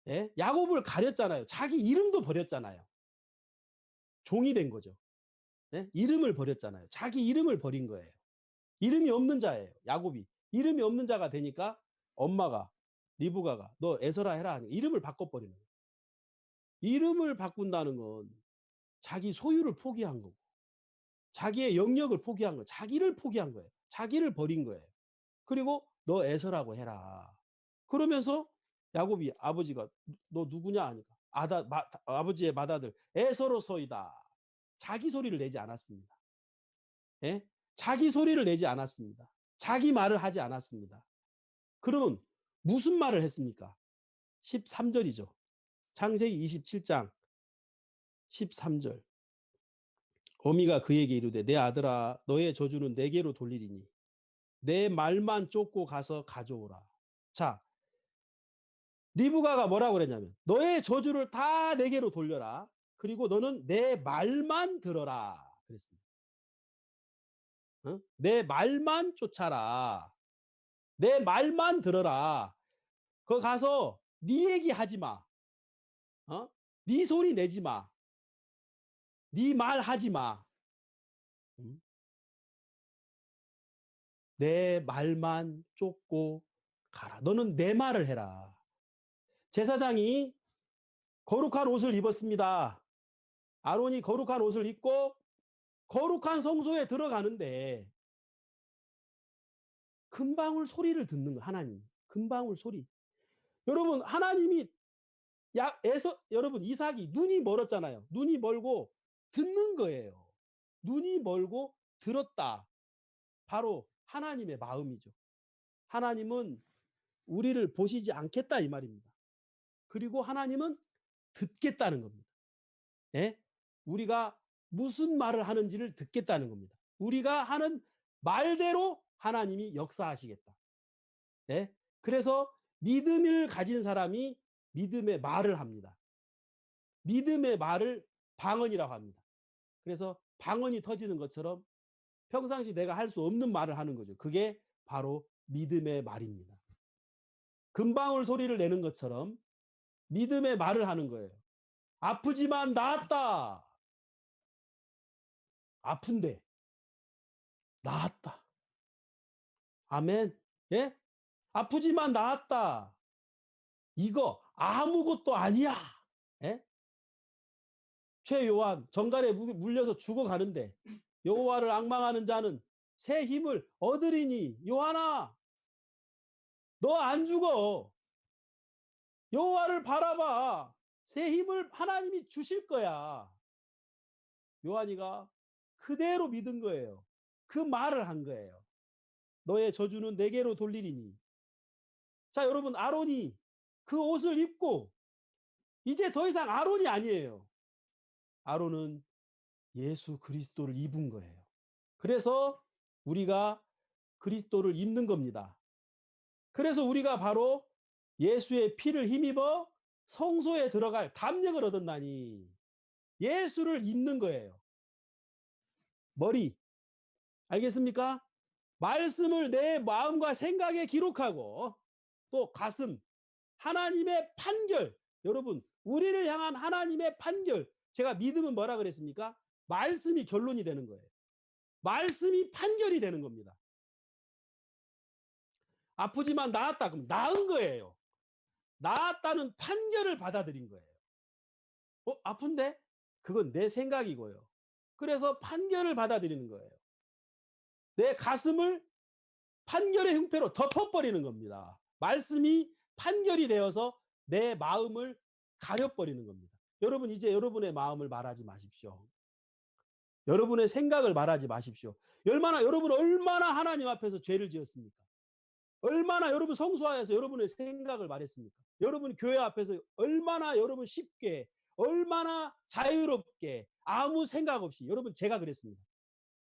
예? 야곱을 가렸잖아요. 자기 이름도 버렸잖아요. 종이 된 거죠. 예? 이름을 버렸잖아요. 자기 이름을 버린 거예요. 이름이 없는 자예요. 야곱이. 이름이 없는 자가 되니까 엄마가 리브가가 너 에서라 해라 하니까 이름을 바꿔버리는 거예요. 이름을 바꾼다는 건 자기 소유를 포기한 거고 자기의 영역을 포기한 거예요. 자기를 포기한 거예요. 자기를 버린 거예요. 그리고 너 에서라고 해라. 그러면서 야곱이 아버지가 너 누구냐 하니까 아버지의 맏아들 에서로소이다. 자기 소리를 내지 않았습니다. 예? 자기 소리를 내지 않았습니다. 자기 말을 하지 않았습니다. 그러면 무슨 말을 했습니까? 13절이죠. 창세기 27장 13절. 어미가 그에게 이르되 내 아들아 너의 저주는 내게로 돌리리니 내 말만 쫓고 가서 가져오라. 자, 리브가가 뭐라고 그랬냐면 너의 저주를 다 내게로 돌려라. 그리고 너는 내 말만 들어라. 그랬습니다. 어? 내 말만 쫓아라. 내 말만 들어라. 거 가서 네 얘기 하지 마. 어? 네 소리 내지 마. 네 말 하지 마. 응? 내 말만 쫓고 가라. 너는 내 말을 해라. 제사장이 거룩한 옷을 입었습니다. 아론이 거룩한 옷을 입고 거룩한 성소에 들어가는데 금방울 소리를 듣는 거 하나님. 금방울 소리. 여러분 하나님이 여러분 이삭이 눈이 멀었잖아요. 눈이 멀고 듣는 거예요. 눈이 멀고 들었다. 바로 하나님의 마음이죠. 하나님은 우리를 보시지 않겠다 이 말입니다. 그리고 하나님은 듣겠다는 겁니다. 예? 우리가 무슨 말을 하는지를 듣겠다는 겁니다. 우리가 하는 말대로 하나님이 역사하시겠다. 예? 그래서 믿음을 가진 사람이 믿음의 말을 합니다. 믿음의 말을 방언이라고 합니다. 그래서 방언이 터지는 것처럼 평상시 내가 할 수 없는 말을 하는 거죠. 그게 바로 믿음의 말입니다. 금방울 소리를 내는 것처럼 믿음의 말을 하는 거예요. 아프지만 나았다. 아픈데 나았다. 아멘. 예? 아프지만 나았다. 이거 아무것도 아니야. 예? 최요한 정갈에 물려서 죽어가는데 여호와를 앙망하는 자는 새 힘을 얻으리니 요한아 너 안 죽어. 여호와를 바라봐. 새 힘을 하나님이 주실 거야. 요한이가 그대로 믿은 거예요. 그 말을 한 거예요. 너의 저주는 내게로 돌리리니. 자, 여러분, 아론이 그 옷을 입고 이제 더 이상 아론이 아니에요. 아론은 예수 그리스도를 입은 거예요. 그래서 우리가 그리스도를 입는 겁니다. 그래서 우리가 바로 예수의 피를 힘입어 성소에 들어갈 담력을 얻었나니 예수를 입는 거예요. 머리, 알겠습니까? 말씀을 내 마음과 생각에 기록하고 또 가슴, 하나님의 판결. 여러분, 우리를 향한 하나님의 판결. 제가 믿음은 뭐라 그랬습니까? 말씀이 결론이 되는 거예요. 말씀이 판결이 되는 겁니다. 아프지만 나았다. 그럼 나은 거예요. 나았다는 판결을 받아들인 거예요. 아픈데? 그건 내 생각이고요. 그래서 판결을 받아들이는 거예요. 내 가슴을 판결의 형태로 덮어버리는 겁니다. 말씀이 판결이 되어서 내 마음을 가려버리는 겁니다. 여러분, 이제 여러분의 마음을 말하지 마십시오. 여러분의 생각을 말하지 마십시오. 여러분 얼마나 하나님 앞에서 죄를 지었습니까? 얼마나 여러분 성소하에서 여러분의 생각을 말했습니까? 여러분 교회 앞에서 얼마나 여러분 쉽게, 얼마나 자유롭게, 아무 생각 없이. 여러분, 제가 그랬습니다.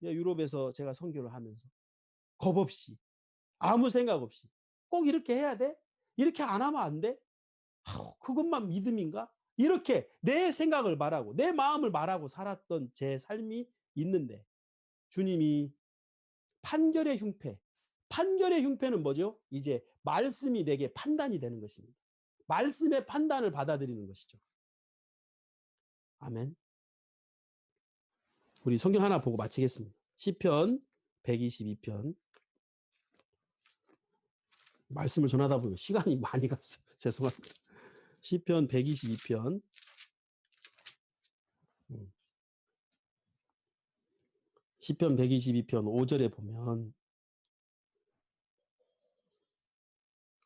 유럽에서 제가 선교를 하면서 겁 없이, 아무 생각 없이, 꼭 이렇게 해야 돼? 이렇게 안 하면 안 돼? 그것만 믿음인가? 이렇게 내 생각을 말하고 내 마음을 말하고 살았던 제 삶이 있는데, 주님이 판결의 흉패, 판결의 흉패는 뭐죠? 이제 말씀이 내게 판단이 되는 것입니다. 말씀의 판단을 받아들이는 것이죠. 아멘. 우리 성경 하나 보고 마치겠습니다. 시편 122편. 말씀을 전하다 보면 시간이 많이 갔어요. 죄송합니다. 시편 122편. 시편 122편 5절에 보면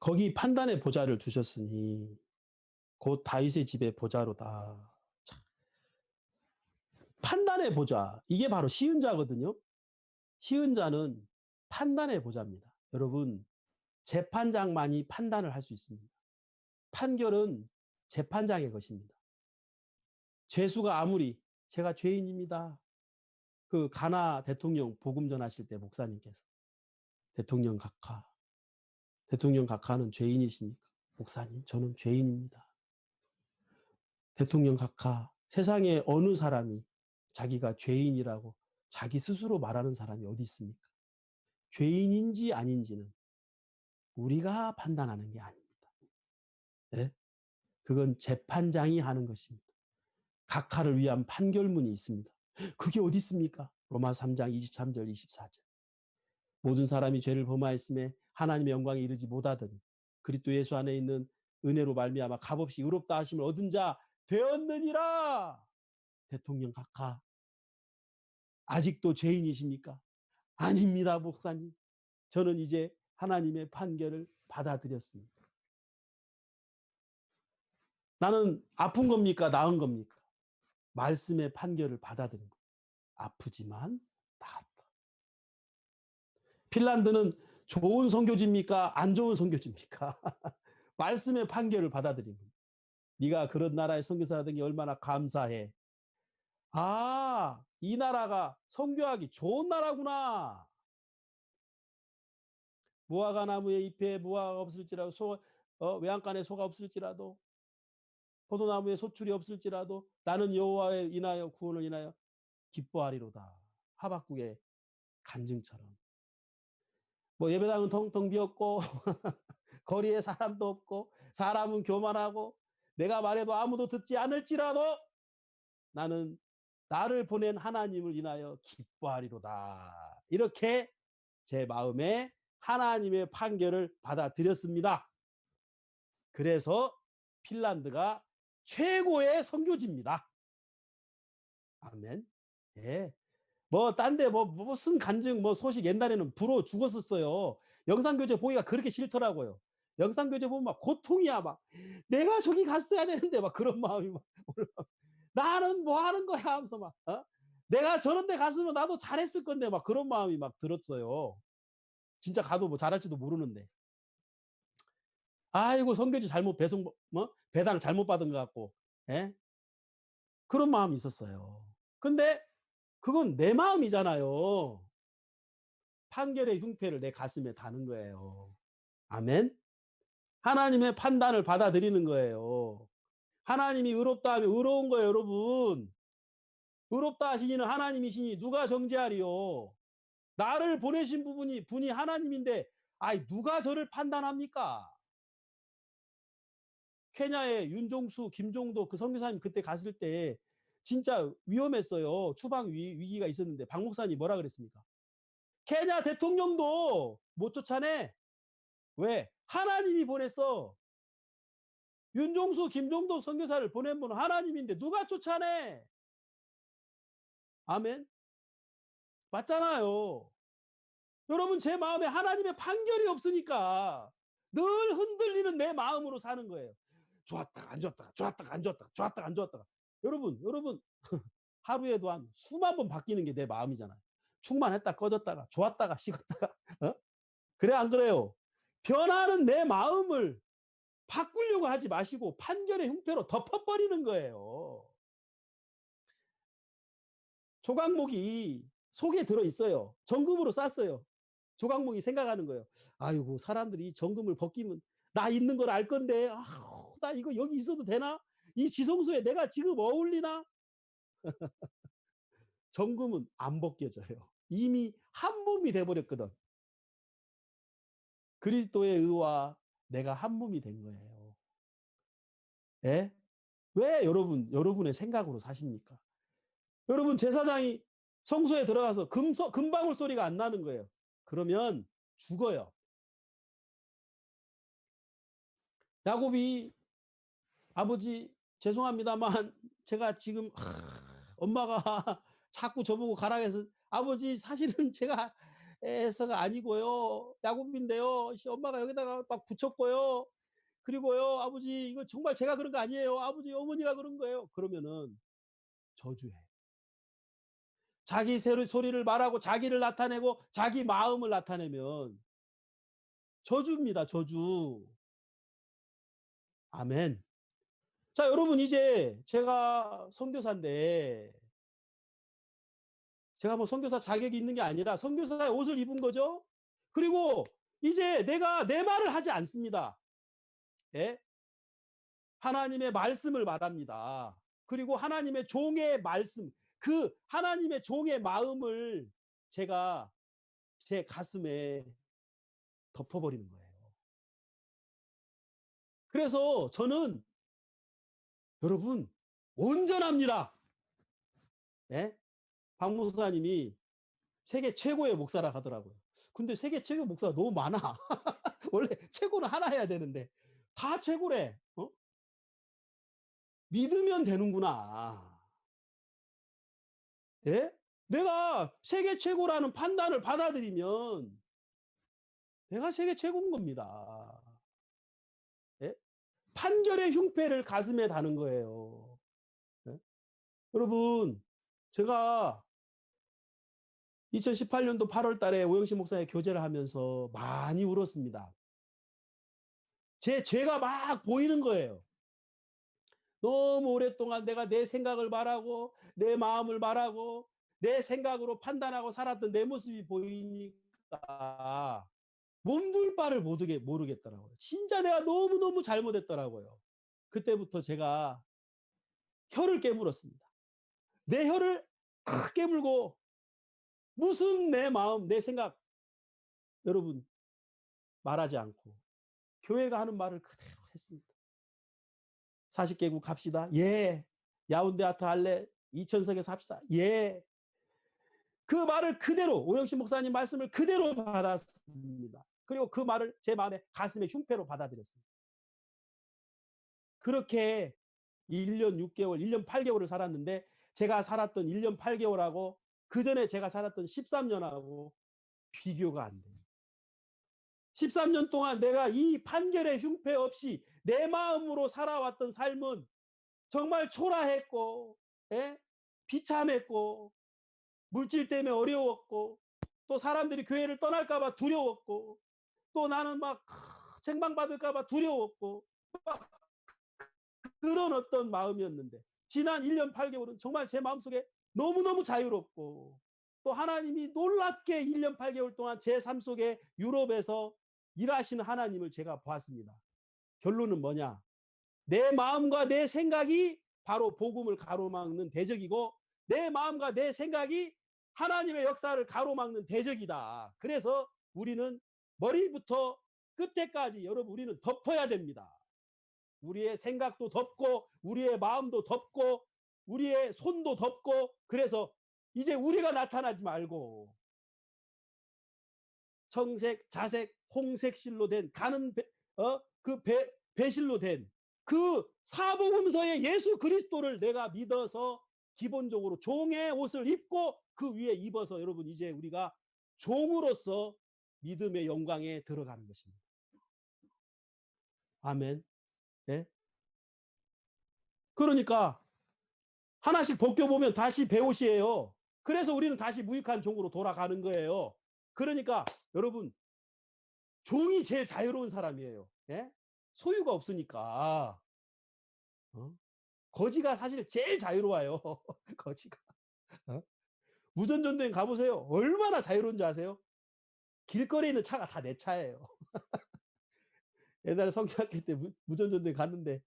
거기 판단의 보좌를 두셨으니 곧 다윗의 집의 보좌로다. 자, 판단의 보좌, 이게 바로 시은 자거든요. 시은 자는 판단의 보좌입니다. 여러분, 재판장만이 판단을 할 수 있습니다. 판결은 재판장의 것입니다. 죄수가 아무리 제가 죄인입니다. 그 가나 대통령 복음 전하실 때 목사님께서 대통령 각하는 죄인이십니까? 목사님, 저는 죄인입니다. 대통령 각하, 세상에 어느 사람이 자기가 죄인이라고 자기 스스로 말하는 사람이 어디 있습니까? 죄인인지 아닌지는 우리가 판단하는 게 아닙니다. 네? 그건 재판장이 하는 것입니다. 각하를 위한 판결문이 있습니다. 그게 어디 있습니까? 로마 3장 23절 24절. 모든 사람이 죄를 범하였음에 하나님의 영광에 이르지 못하더니 그리스도 예수 안에 있는 은혜로 말미암아 값없이 의롭다 하심을 얻은 자 되었느니라. 대통령 각하, 아직도 죄인이십니까? 아닙니다, 목사님. 저는 이제 하나님의 판결을 받아들였습니다. 나는 아픈 겁니까? 나은 겁니까? 말씀의 판결을 받아들인 겁니다. 아프지만 나았다. 핀란드는 좋은 선교지입니까? 안 좋은 선교지입니까? 말씀의 판결을 받아들인 겁니다. 네가 그런 나라의 선교사가 된 게 얼마나 감사해. 아, 이 나라가 선교하기 좋은 나라구나. 무화과 나무에 잎에 무화과가 없을지라도 외양간에 소가 없을지라도 포도나무에 소출이 없을지라도 나는 여호와에 인하여 구원을 인하여 기뻐하리로다. 하박국의 간증처럼. 예배당은 텅텅 비었고 거리에 사람도 없고 사람은 교만하고 내가 말해도 아무도 듣지 않을지라도 나는 나를 보낸 하나님을 인하여 기뻐하리로다. 이렇게 제 마음에 하나님의 판결을 받아들였습니다. 그래서 핀란드가 최고의 선교지입니다. 아멘. 예. 뭐, 딴 데 뭐, 무슨 간증, 뭐, 소식 옛날에는 부러워 죽었었어요. 영상교제 보기가 그렇게 싫더라고요. 영상교제 보면 막 고통이야, 막. 내가 저기 갔어야 되는데, 막 그런 마음이 막. 나는 뭐 하는 거야 하면서 막, 내가 저런 데 갔으면 나도 잘했을 건데, 막 그런 마음이 막 들었어요. 진짜 가도 뭐 잘할지도 모르는데. 아이고, 선교지 잘못 배송, 뭐, 배당 잘못 받은 것 같고, 예? 그런 마음이 있었어요. 근데 그건 내 마음이잖아요. 판결의 흉패를 내 가슴에 다는 거예요. 아멘? 하나님의 판단을 받아들이는 거예요. 하나님이 의롭다 하면 의로운 거예요, 여러분. 의롭다 하시니는 하나님이시니 누가 정죄하리요? 나를 보내신 분이 하나님인데, 아이, 누가 저를 판단합니까? 케냐의 윤종수, 김종도 그 선교사님 그때 갔을 때 진짜 위험했어요. 추방 위기가 있었는데 박 목사님 뭐라 그랬습니까? 케냐 대통령도 못 쫓아내. 왜? 하나님이 보냈어. 윤종수, 김종도 선교사를 보낸 분은 하나님인데 누가 쫓아내? 아멘. 맞잖아요. 여러분, 제 마음에 하나님의 판결이 없으니까 늘 흔들리는 내 마음으로 사는 거예요. 좋았다가 안 좋았다가, 좋았다가 안 좋았다가, 좋았다가 안 좋았다가. 여러분, 하루에도 한 수만 번 바뀌는 게 내 마음이잖아요. 충만했다 꺼졌다가, 좋았다가 식었다가. 어? 그래, 안 그래요? 변하는 내 마음을 바꾸려고 하지 마시고 판결의 흉패로 덮어버리는 거예요. 조각목이 속에 들어있어요. 정금으로 쌌어요. 조각목이 생각하는 거예요. 아이고, 사람들이 정금을 벗기면 나 있는 걸 알 건데, 나 이거 여기 있어도 되나? 이 지성소에 내가 지금 어울리나? 정금은 안 벗겨져요. 이미 한 몸이 돼버렸거든. 그리스도의 의와 내가 한 몸이 된 거예요. 예? 왜 여러분의 생각으로 사십니까? 여러분, 제사장이 성소에 들어가서 금방울 소리가 안 나는 거예요. 그러면 죽어요. 야곱이, 아버지 죄송합니다만 제가 지금 엄마가 자꾸 저보고 가라 해서, 아버지 사실은 제가 해서가 아니고요, 야곱인데요, 엄마가 여기다가 막 붙였고요, 그리고요 아버지 이거 정말 제가 그런 거 아니에요, 아버지 어머니가 그런 거예요. 그러면은 저주해. 자기 소리를 말하고 자기를 나타내고 자기 마음을 나타내면 저주입니다, 저주. 아멘. 자, 여러분, 이제 제가 선교사인데, 제가 뭐 선교사 자격이 있는 게 아니라 선교사의 옷을 입은 거죠. 그리고 이제 내가 내 말을 하지 않습니다. 예? 하나님의 말씀을 말합니다. 그리고 하나님의 종의 말씀, 그 하나님의 종의 마음을 제가 제 가슴에 덮어버리는 거예요. 그래서 저는 여러분 온전합니다. 예? 박 목사님이 세계 최고의 목사라 하더라고요. 근데 세계 최고 목사가 너무 많아. 원래 최고는 하나 해야 되는데 다 최고래. 믿으면 되는구나. 예? 내가 세계 최고라는 판단을 받아들이면 내가 세계 최고인 겁니다. 예? 판결의 흉패를 가슴에 다는 거예요. 예? 여러분, 제가 2018년도 8월 달에 오영식 목사의 교제를 하면서 많이 울었습니다. 제 죄가 막 보이는 거예요. 너무 오랫동안 내가 내 생각을 말하고 내 마음을 말하고 내 생각으로 판단하고 살았던 내 모습이 보이니까 몸둘 바를 모르겠더라고요. 진짜 내가 너무너무 잘못했더라고요. 그때부터 제가 혀를 깨물었습니다. 내 혀를 크 깨물고 무슨 내 마음, 내 생각 여러분 말하지 않고 교회가 하는 말을 그대로 했습니다. 40개국 갑시다. 예. 야운데 아트 할래? 2000석에서 합시다. 예. 그 말을 그대로, 오영신 목사님 말씀을 그대로 받았습니다. 그리고 그 말을 제 마음에 가슴에 흉패로 받아들였습니다. 그렇게 1년 6개월, 1년 8개월을 살았는데 제가 살았던 1년 8개월하고 그 전에 제가 살았던 13년하고 비교가 안 돼요. 13년 동안 내가 이 판결의 흉패 없이 내 마음으로 살아왔던 삶은 정말 초라했고, 예? 비참했고, 물질 때문에 어려웠고, 또 사람들이 교회를 떠날까봐 두려웠고, 또 나는 막 책망받을까봐 두려웠고, 막 그런 어떤 마음이었는데, 지난 1년 8개월은 정말 제 마음속에 너무너무 자유롭고, 또 하나님이 놀랍게 1년 8개월 동안 제 삶 속에 유럽에서 일하시는 하나님을 제가 보았습니다. 결론은 뭐냐? 내 마음과 내 생각이 바로 복음을 가로막는 대적이고, 내 마음과 내 생각이 하나님의 역사를 가로막는 대적이다. 그래서 우리는 머리부터 끝에까지 여러분 우리는 덮어야 됩니다. 우리의 생각도 덮고 우리의 마음도 덮고 우리의 손도 덮고, 그래서 이제 우리가 나타나지 말고 청색, 자색, 홍색실로 된 가는 배실로 된 그 사복음서의 예수 그리스도를 내가 믿어서 기본적으로 종의 옷을 입고 그 위에 입어서 여러분 이제 우리가 종으로서 믿음의 영광에 들어가는 것입니다. 아멘. 네? 그러니까 하나씩 벗겨보면 다시 배옷이에요. 그래서 우리는 다시 무익한 종으로 돌아가는 거예요. 그러니까 여러분 종이 제일 자유로운 사람이에요. 예? 소유가 없으니까. 거지가 사실 제일 자유로워요. 거지가. 무전전도행 가보세요. 얼마나 자유로운지 아세요? 길거리에 있는 차가 다 내 차예요. 옛날에 성경학교 때 무전전도행 갔는데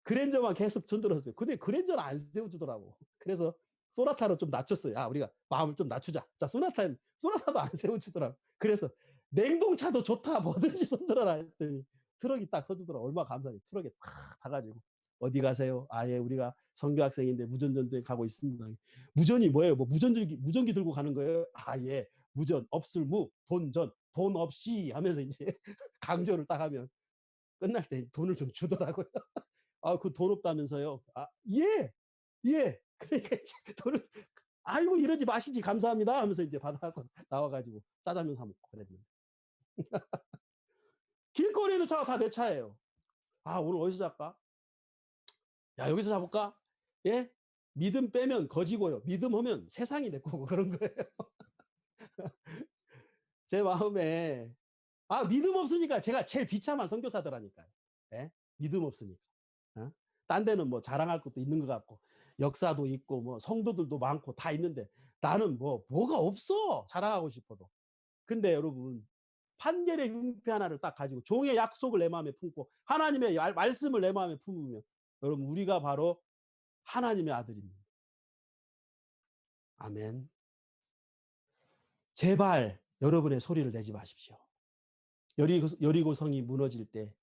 그랜저만 계속 전들었어요. 근데 그랜저는 안 세워주더라고. 그래서 소나타로 좀 낮췄어요. 우리가 마음을 좀 낮추자. 자, 소나타도 안 세워주더라고. 그래서 냉동차도 좋다. 뭐든지 손들어라 했더니 트럭이 딱 서주더라고. 얼마나 감사해요. 트럭에 탁 타가지고. 어디 가세요? 예, 우리가 성교학생인데 무전전도에 가고 있습니다. 무전이 뭐예요? 뭐 무전기 들고 가는 거예요? 예. 무전, 없을무, 돈전, 돈 없이 하면서 이제 강조를 딱 하면 끝날 때 돈을 좀 주더라고요. 그 돈 없다면서요? 예, 예. 그러니까 돈을, 아이고, 이러지 마시지, 감사합니다 하면서 이제 받아갖고 나와가지고 짜장면 사 먹고 그랬는데. 길거리에도 차가 다 내 차예요. 오늘 어디서 잡까? 야, 여기서 잡을까? 예? 믿음 빼면 거지고요. 믿음 하면 세상이 내 거고 그런 거예요. 제 마음에, 믿음 없으니까 제가 제일 비참한 선교사들하니까요. 예? 믿음 없으니까. 어? 딴 데는 뭐 자랑할 것도 있는 것 같고, 역사도 있고, 뭐 성도들도 많고 다 있는데, 나는 뭐가 없어. 자랑하고 싶어도. 근데 여러분, 판결의 흉패 하나를 딱 가지고 종의 약속을 내 마음에 품고 하나님의 말씀을 내 마음에 품으면, 여러분, 우리가 바로 하나님의 아들입니다. 아멘. 제발 여러분의 소리를 내지 마십시오. 여리고 성이 무너질 때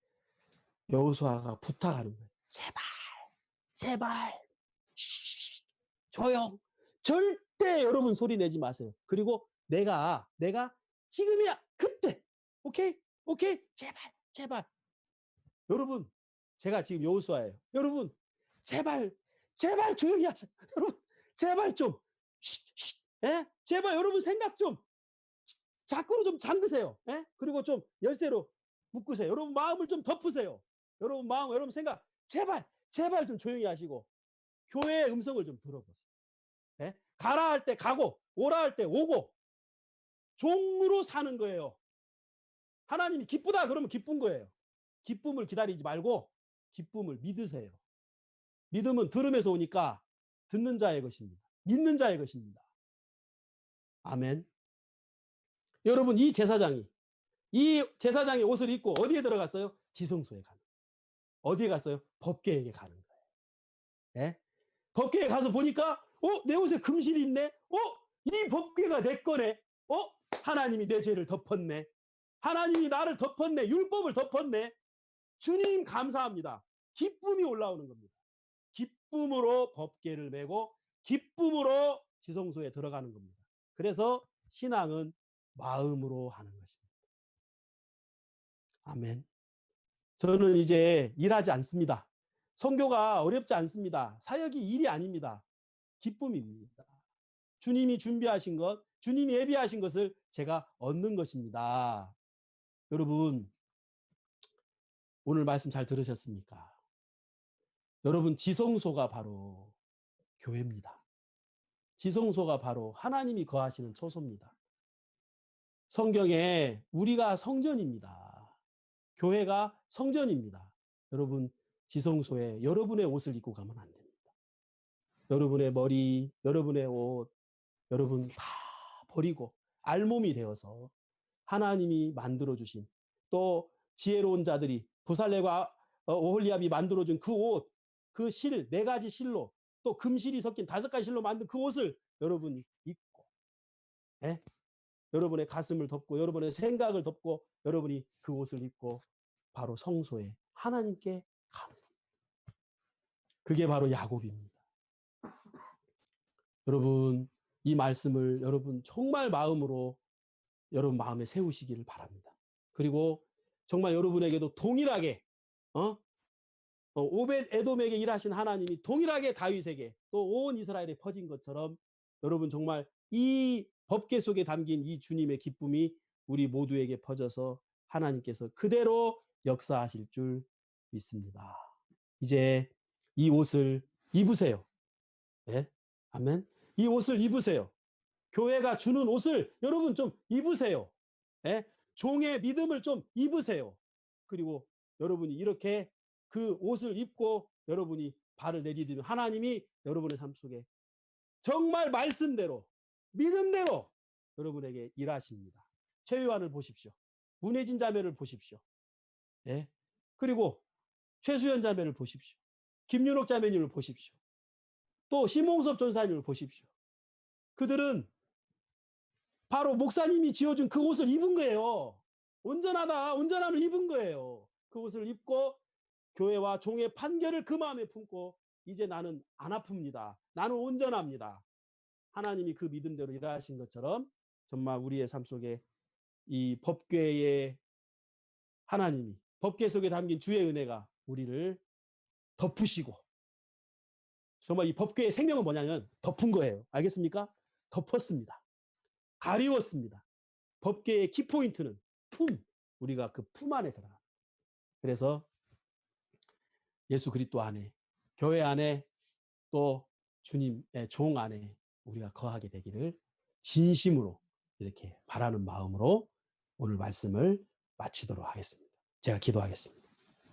여호수아가 부탁하는 거예요. 제발, 제발, 조용. 절대 여러분 소리 내지 마세요. 그리고 내가 지금이야, 그때, 오케이, 제발, 제발. 여러분, 제가 지금 여호수아예요. 여러분, 제발, 제발 조용히 하세요. 여러분, 제발 좀, 예? 제발 여러분 생각 좀 자꾸로 좀 잠그세요. 예? 그리고 좀 열쇠로 묶으세요. 여러분 마음을 좀 덮으세요. 여러분 마음, 여러분 생각, 제발 좀 조용히 하시고 교회의 음성을 좀 들어보세요. 예? 가라 할 때 가고 오라 할 때 오고 종으로 사는 거예요. 하나님이 기쁘다 그러면 기쁜 거예요. 기쁨을 기다리지 말고 기쁨을 믿으세요. 믿음은 들음에서 오니까 듣는 자의 것입니다. 믿는 자의 것입니다. 아멘. 여러분, 이 제사장이 옷을 입고 어디에 들어갔어요? 지성소에 가는. 어디에 갔어요? 법궤에게 가는 거예요. 예? 법궤에 가서 보니까 내 옷에 금실이 있네. 이 법궤가 내 거네. 하나님이 내 죄를 덮었네. 하나님이 나를 덮었네. 율법을 덮었네. 주님 감사합니다. 기쁨이 올라오는 겁니다. 기쁨으로 법궤를 메고 기쁨으로 지성소에 들어가는 겁니다. 그래서 신앙은 마음으로 하는 것입니다. 아멘. 저는 이제 일하지 않습니다. 선교가 어렵지 않습니다. 사역이 일이 아닙니다. 기쁨입니다. 주님이 준비하신 것, 주님이 예비하신 것을 제가 얻는 것입니다. 여러분, 오늘 말씀 잘 들으셨습니까? 여러분, 지성소가 바로 교회입니다. 지성소가 바로 하나님이 거하시는 처소입니다. 성경에 우리가 성전입니다. 교회가 성전입니다. 여러분, 지성소에 여러분의 옷을 입고 가면 안 됩니다. 여러분의 머리, 여러분의 옷, 여러분 다 버리고 알몸이 되어서 하나님이 만들어주신, 또 지혜로운 자들이 부살레와 오홀리압이 만들어준 그 옷, 그 실, 4가지 실로, 또 금실이 섞인 5가지 실로 만든 그 옷을 여러분이 입고, 예? 여러분의 가슴을 덮고 여러분의 생각을 덮고 여러분이 그 옷을 입고 바로 성소에 하나님께 가는 겁니다. 그게 바로 야곱입니다. 여러분, 이 말씀을 여러분 정말 마음으로 여러분 마음에 세우시기를 바랍니다. 그리고 정말 여러분에게도 동일하게 오벳 에돔에게 일하신 하나님이 동일하게 다윗에게 또 온 이스라엘에 퍼진 것처럼 여러분 정말 이 법궤 속에 담긴 이 주님의 기쁨이 우리 모두에게 퍼져서 하나님께서 그대로 역사하실 줄 믿습니다. 이제 이 옷을 입으세요. 네? 아멘. 이 옷을 입으세요. 교회가 주는 옷을 여러분 좀 입으세요. 네? 종의 믿음을 좀 입으세요. 그리고 여러분이 이렇게 그 옷을 입고 여러분이 발을 내디디면 하나님이 여러분의 삶 속에 정말 말씀대로 믿음대로 여러분에게 일하십니다. 최유한을 보십시오. 문혜진 자매를 보십시오. 예? 그리고 최수연 자매를 보십시오. 김윤옥 자매님을 보십시오. 또 심홍섭 전사님을 보십시오. 그들은 바로 목사님이 지어준 그 옷을 입은 거예요. 온전함을 입은 거예요. 그 옷을 입고 교회와 종의 판결을 그 마음에 품고 이제 나는 안 아픕니다. 나는 온전합니다. 하나님이 그 믿음대로 일하신 것처럼 정말 우리의 삶 속에 이 법궤의 하나님이 법궤 속에 담긴 주의 은혜가 우리를 덮으시고 정말 이 법궤의 생명은 뭐냐면 덮은 거예요. 알겠습니까? 덮었습니다. 가리웠습니다. 법궤의 키포인트는 품. 우리가 그 품 안에 들어가. 그래서 예수 그리스도 안에, 교회 안에, 또 주님의 종 안에 우리가 거하게 되기를 진심으로 이렇게 바라는 마음으로 오늘 말씀을 마치도록 하겠습니다. 제가 기도하겠습니다.